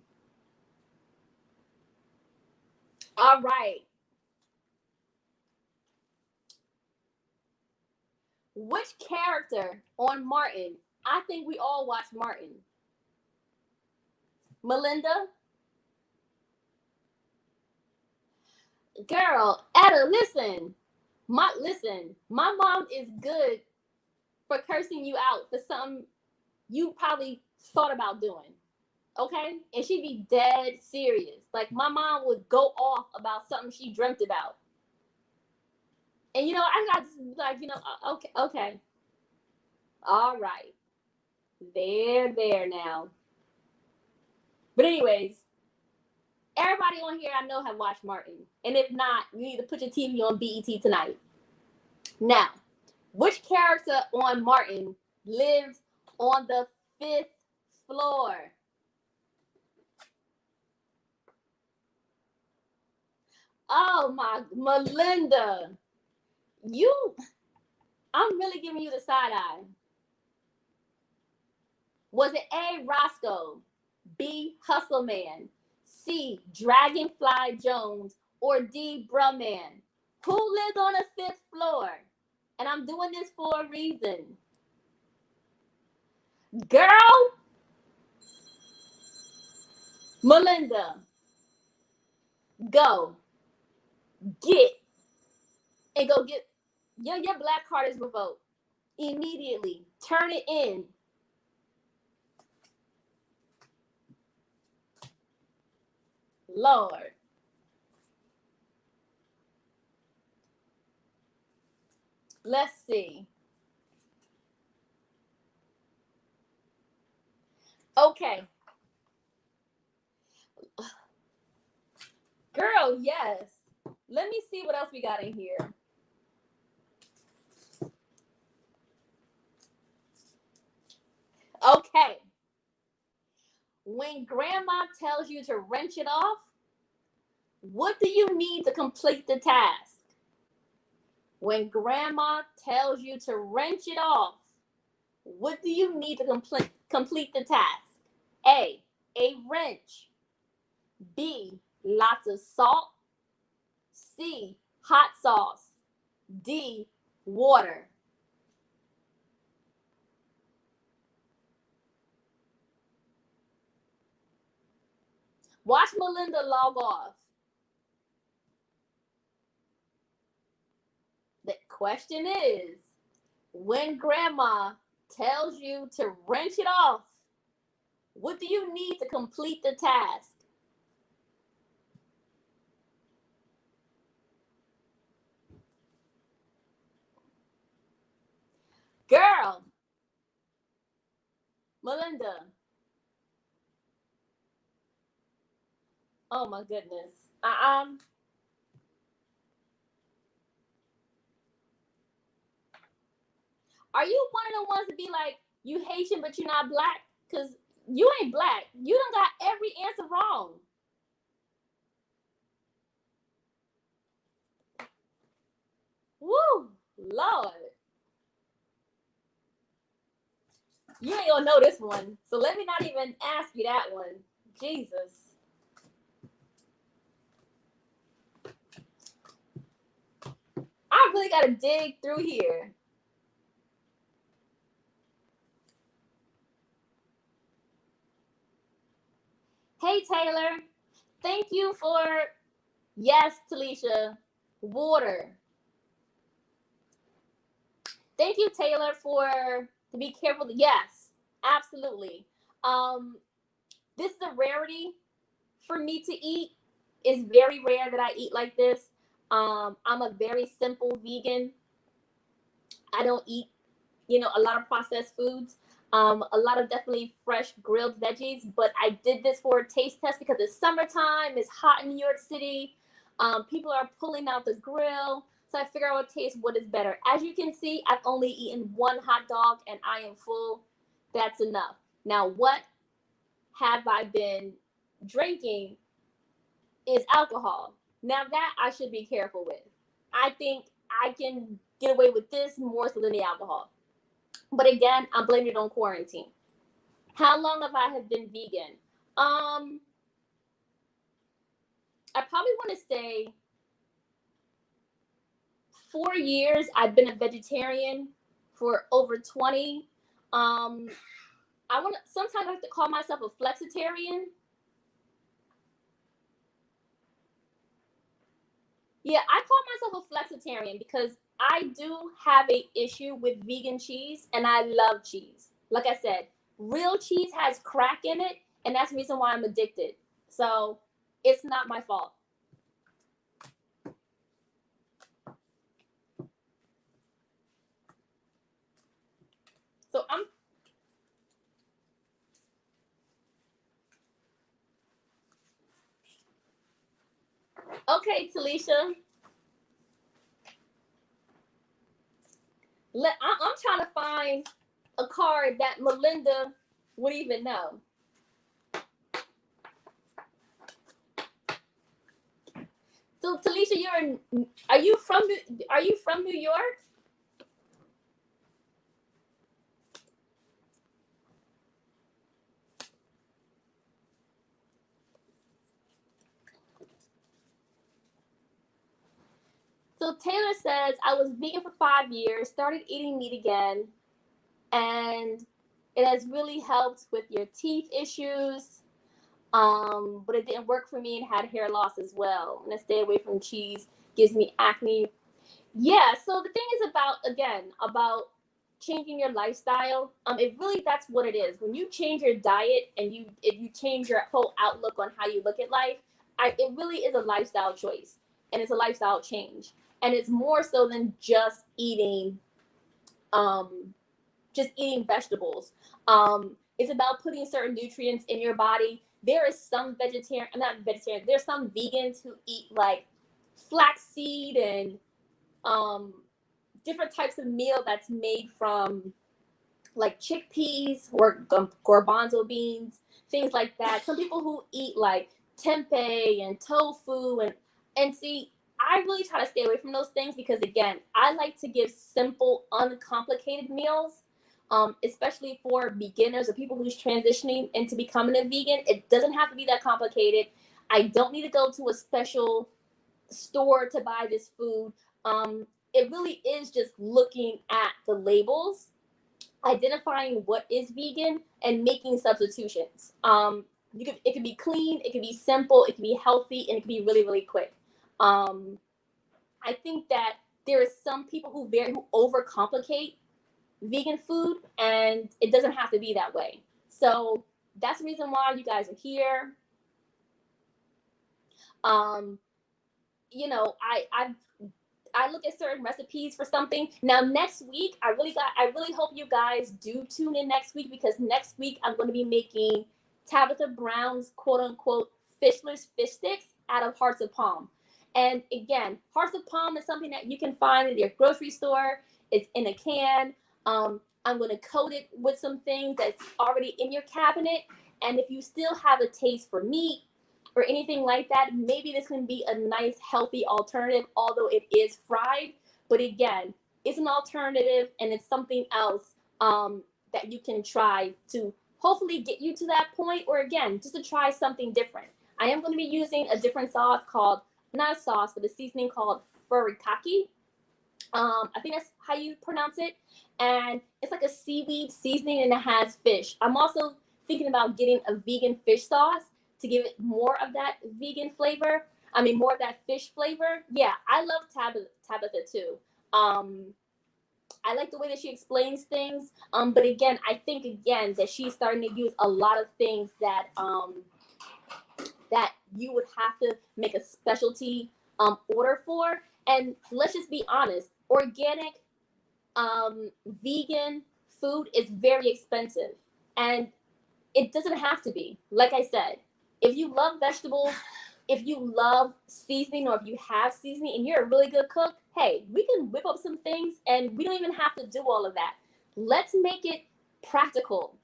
All right. Which character on Martin? I think we all watched Martin. Melinda? Girl, Etta, listen. My mom is good for cursing you out for something you probably thought about doing. Okay? And she'd be dead serious. Like my mom would go off about something she dreamt about. And I got like, okay, okay. All right. There now. But anyways, everybody on here I know have watched Martin. And if not, you need to put your TV on BET tonight. Now, which character on Martin lived on the 5th floor? Oh my, Melinda. I'm really giving you the side eye. Was it A, Roscoe, B, Hustle Man, C, Dragonfly Jones, or D, Brumman? Who lived on the 5th floor? And I'm doing this for a reason. Girl, Melinda, go get and go get your black card is revoked immediately. Turn it in. Lord. Let's see. Okay. Girl, yes. Let me see what else we got in here. Okay. When grandma tells you to wrench it off, what do you need to complete the task? When grandma tells you to wrench it off, what do you need to complete the task? A wrench. B, lots of salt. C, hot sauce. D, water. Watch Melinda log off. The question is, when grandma tells you to wrench it off, what do you need to complete the task? Girl, Melinda. Oh my goodness. Are you one of the ones to be like, you Haitian but you're not black? Cause you ain't black. You done got every answer wrong. Woo, Lord. You ain't gonna know this one. So let me not even ask you that one. Jesus. I really gotta dig through here. Hey Taylor. Thank you for, yes, Talisha, water. Thank you, Taylor, for to be careful. Yes, absolutely. Um, this is a rarity for me to eat. It's very rare that I eat like this. I'm a very simple vegan. I don't eat, a lot of processed foods. A lot of definitely fresh grilled veggies. But I did this for a taste test because it's summertime. It's hot in New York City. People are pulling out the grill. So I figure I would taste what is better. As you can see, I've only eaten one hot dog and I am full. That's enough. Now, what have I been drinking is alcohol. Now that I should be careful with. I think I can get away with this more so than the alcohol. But again, I'm blaming it on quarantine. How long have I been vegan? I probably want to say 4 years. I've been a vegetarian for over 20. Sometimes I have to call myself a flexitarian. Yeah, I call myself a flexitarian because I do have a issue with vegan cheese and I love cheese. Like I said, real cheese has crack in it, and that's the reason why I'm addicted. So it's not my fault. So I'm okay, Talisha. I'm trying to find a card that Melinda would even know. So Talisha, are you from New York? So Taylor says, I was vegan for 5 years, started eating meat again, and it has really helped with your teeth issues. But it didn't work for me and had hair loss as well. And I stay away from cheese, gives me acne. Yeah, so the thing is about changing your lifestyle. It really, that's what it is. When you change your diet and if you change your whole outlook on how you look at life, it really is a lifestyle choice and it's a lifestyle change. And it's more so than um just eating vegetables. It's about putting certain nutrients in your body. There is some vegetarian, I'm not vegetarian, there's some vegans who eat like flaxseed and um, different types of meal that's made from like chickpeas or garbanzo beans, things like that. Some people who eat like tempeh and tofu and see, I really try to stay away from those things because again, I like to give simple, uncomplicated meals. Especially for beginners or people who's transitioning into becoming a vegan, it doesn't have to be that complicated. I don't need to go to a special store to buy this food. It really is just looking at the labels, identifying what is vegan, and making substitutions. it can be clean, it can be simple, it can be healthy, and it can be really, really quick. I think that there is some people who overcomplicate vegan food, and it doesn't have to be that way. So that's the reason why you guys are here. You know, I look at certain recipes for something. Now next week, I really hope you guys do tune in next week, because next week I'm going to be making Tabitha Brown's quote unquote fishless fish sticks out of hearts of palm. And again, hearts of palm is something that you can find in your grocery store. It's in a can. I'm going to coat it with some things that's already in your cabinet. And if you still have a taste for meat or anything like that, maybe this can be a nice, healthy alternative, although it is fried. But again, it's an alternative, and it's something else that you can try to hopefully get you to that point, or again, just to try something different. I am going to be using a different sauce called, not a sauce, but a seasoning called furikake. I think that's how you pronounce it. And it's like a seaweed seasoning, and it has fish. I'm also thinking about getting a vegan fish sauce to give it more of that vegan flavor. I mean, more of that fish flavor. Yeah, I love Tabitha too. I like the way that she explains things. But again, I think again that she's starting to use a lot of things that that you would have to make a specialty order for. And let's just be honest, organic vegan food is very expensive, and it doesn't have to be. Like I said, if you love vegetables, if you love seasoning, or if you have seasoning and you're a really good cook, hey, we can whip up some things, and we don't even have to do all of that. Let's make it practical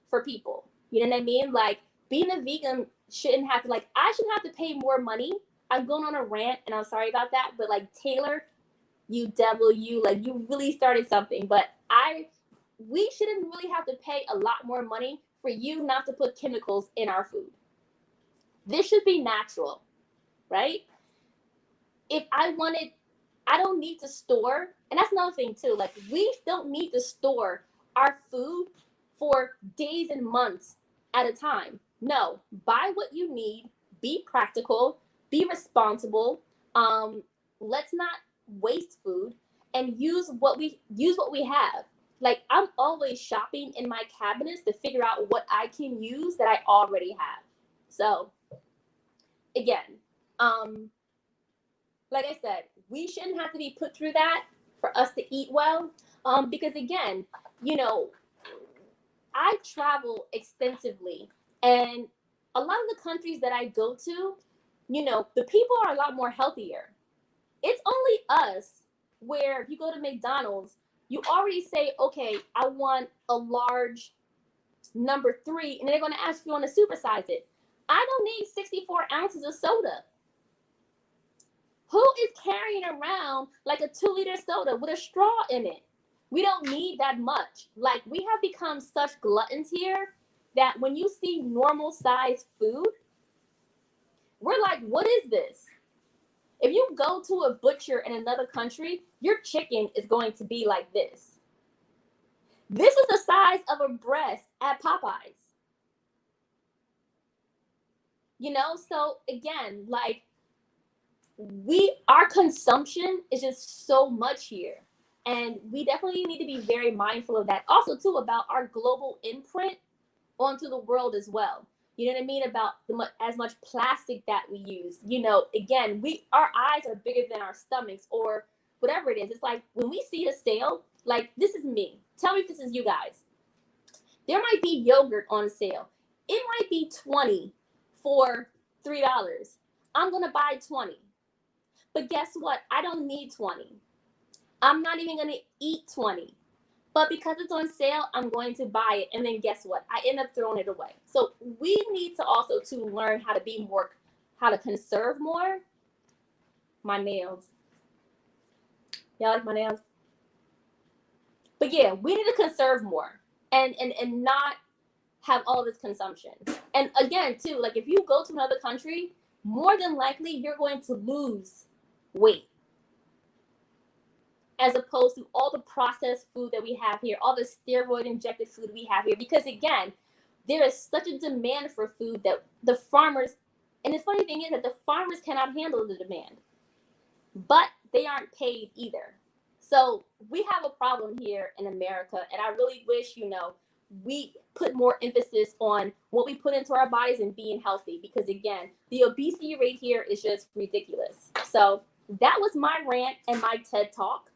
for people. You know what I mean? Like, being a vegan shouldn't have to, like, I shouldn't have to pay more money. I'm going on a rant, and I'm sorry about that, but like, Taylor, you devil, you, like, you really started something. But we shouldn't really have to pay a lot more money for you not to put chemicals in our food. This should be natural, right? If I don't need to store, and that's another thing too, like, we don't need to store our food for days and months at a time. No, buy what you need, be practical, be responsible. Let's not waste food, and use what we have. Like, I'm always shopping in my cabinets to figure out what I can use that I already have. So again, like I said, we shouldn't have to be put through that for us to eat well. Because again, you know, I travel extensively, and a lot of the countries that I go to, you know, the people are a lot more healthier. It's only us where if you go to McDonald's, you already say, okay, I want a large number 3, and they're going to ask if you want to supersize it. I don't need 64 ounces of soda. Who is carrying around like a 2-liter soda with a straw in it? We don't need that much. Like, we have become such gluttons here that when you see normal sized food, we're like, what is this? If you go to a butcher in another country, your chicken is going to be like this. This is the size of a breast at Popeyes. You know, so again, like, our consumption is just so much here. And we definitely need to be very mindful of that. Also, too, about our global imprint onto the world as well. You know what I mean? About as much plastic that we use. You know, again, our eyes are bigger than our stomachs, or whatever it is. It's like, when we see a sale, like, this is me. Tell me if this is you guys. There might be yogurt on sale. It might be 20 for $3. I'm going to buy 20. But guess what? I don't need 20. I'm not even going to eat 20. But because it's on sale, I'm going to buy it. And then guess what? I end up throwing it away. So we need to also to learn how to conserve more. My nails. Y'all like my nails? But yeah, we need to conserve more and not have all this consumption. And again, too, like, if you go to another country, more than likely you're going to lose weight, as opposed to all the processed food that we have here, all the steroid injected food we have here. Because again, there is such a demand for food that the farmers, and the funny thing is that the farmers cannot handle the demand, but they aren't paid either. So we have a problem here in America, and I really wish, we put more emphasis on what we put into our bodies and being healthy, because again, the obesity rate here is just ridiculous. So that was my rant and my TED talk.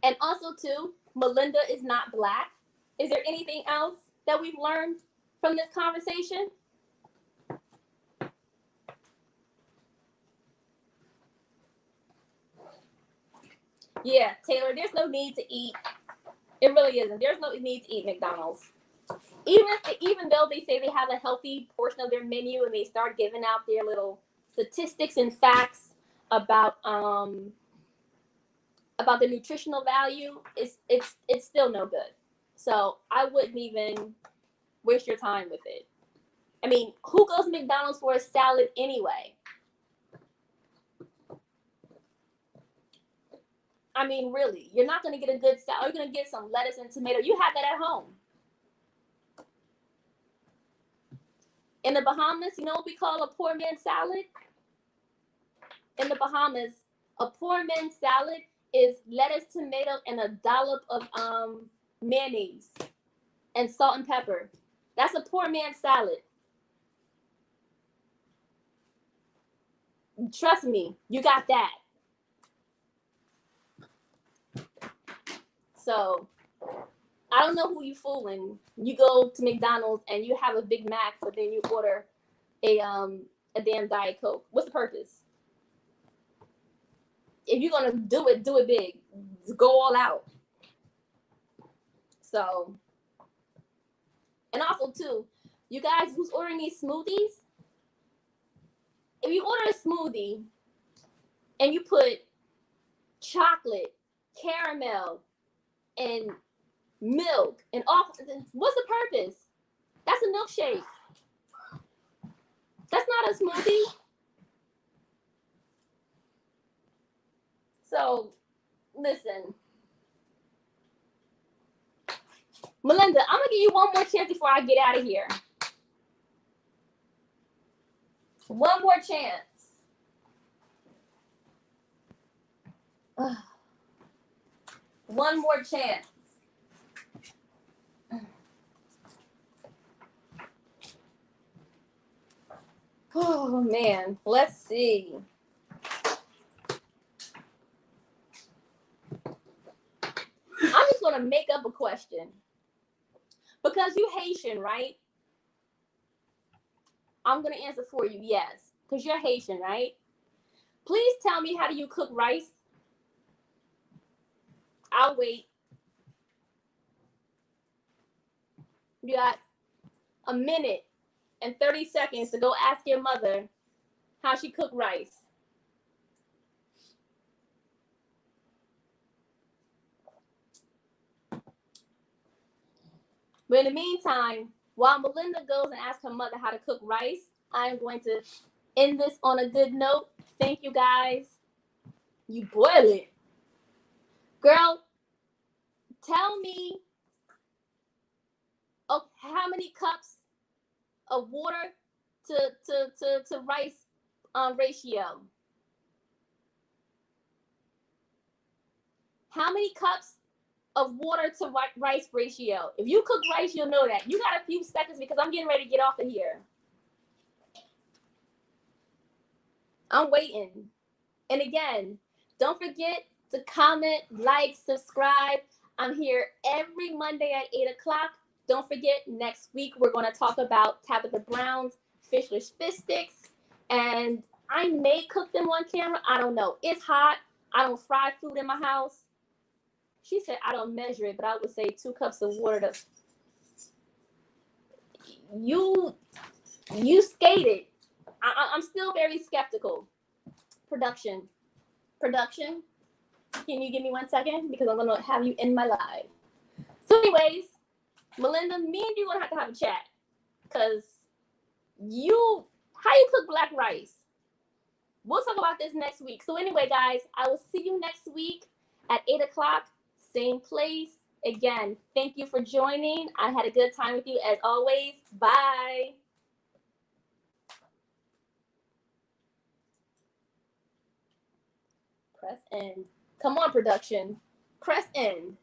And also too, Melinda is not Black. Is there anything else that we've learned from this conversation? Yeah, Taylor, there's no need to eat. It really isn't. There's no need to eat McDonald's. Even though they say they have a healthy portion of their menu and they start giving out their little statistics and facts about the nutritional value, it's still no good. So I wouldn't even waste your time with it. I mean, who goes to McDonald's for a salad anyway? I mean, really, you're not going to get a good salad. You're going to get some lettuce and tomato. You have that at home. In the Bahamas, you know what we call a poor man's salad? In the Bahamas, a poor man's salad is lettuce, tomato, and a dollop of mayonnaise and salt and pepper. That's a poor man's salad. Trust me, you got that. So I don't know who you fooling. You go to McDonald's and you have a Big Mac, but then you order a damn Diet Coke. What's the purpose? If you're gonna do it big. Just go all out. So, and also too, you guys who's ordering these smoothies, if you order a smoothie and you put chocolate, caramel, and milk and all, what's the purpose? That's a milkshake. That's not a smoothie. So listen, Melinda, I'm gonna give you one more chance before I get out of here. One more chance. One more chance. Oh man, let's see. I'm just gonna make up a question. Because you Haitian, right? I'm gonna answer for you, yes. Because you're Haitian, right? Please tell me, how do you cook rice? I'll wait. You got a minute and 30 seconds to go ask your mother how she cooked rice. But in the meantime, while Melinda goes and asks her mother how to cook rice, I'm going to end this on a good note. Thank you, guys. You boil it. Girl, tell me how many cups of water to rice ratio. How many cups of water to rice ratio? If you cook rice, you'll know that. You got a few seconds because I'm getting ready to get off of here. I'm waiting. And again, don't forget to comment, like, subscribe. I'm here every Monday at 8 o'clock. Don't forget, next week we're going to talk about Tabitha Brown's fishless fish sticks. And I may cook them on camera. I don't know. It's hot. I don't fry food in my house. She said I don't measure it, but I would say 2 cups of water to... You skated. I'm still very skeptical. Production. Can you give me 1 second? Because I'm going to have you in my live. So anyways, Melinda, me and you are going to have a chat. Because how you cook black rice? We'll talk about this next week. So anyway, guys, I will see you next week at 8 o'clock. Same place, Again, thank you for joining. I had a good time with you as always. Bye. Press end. Come on, production. Press end.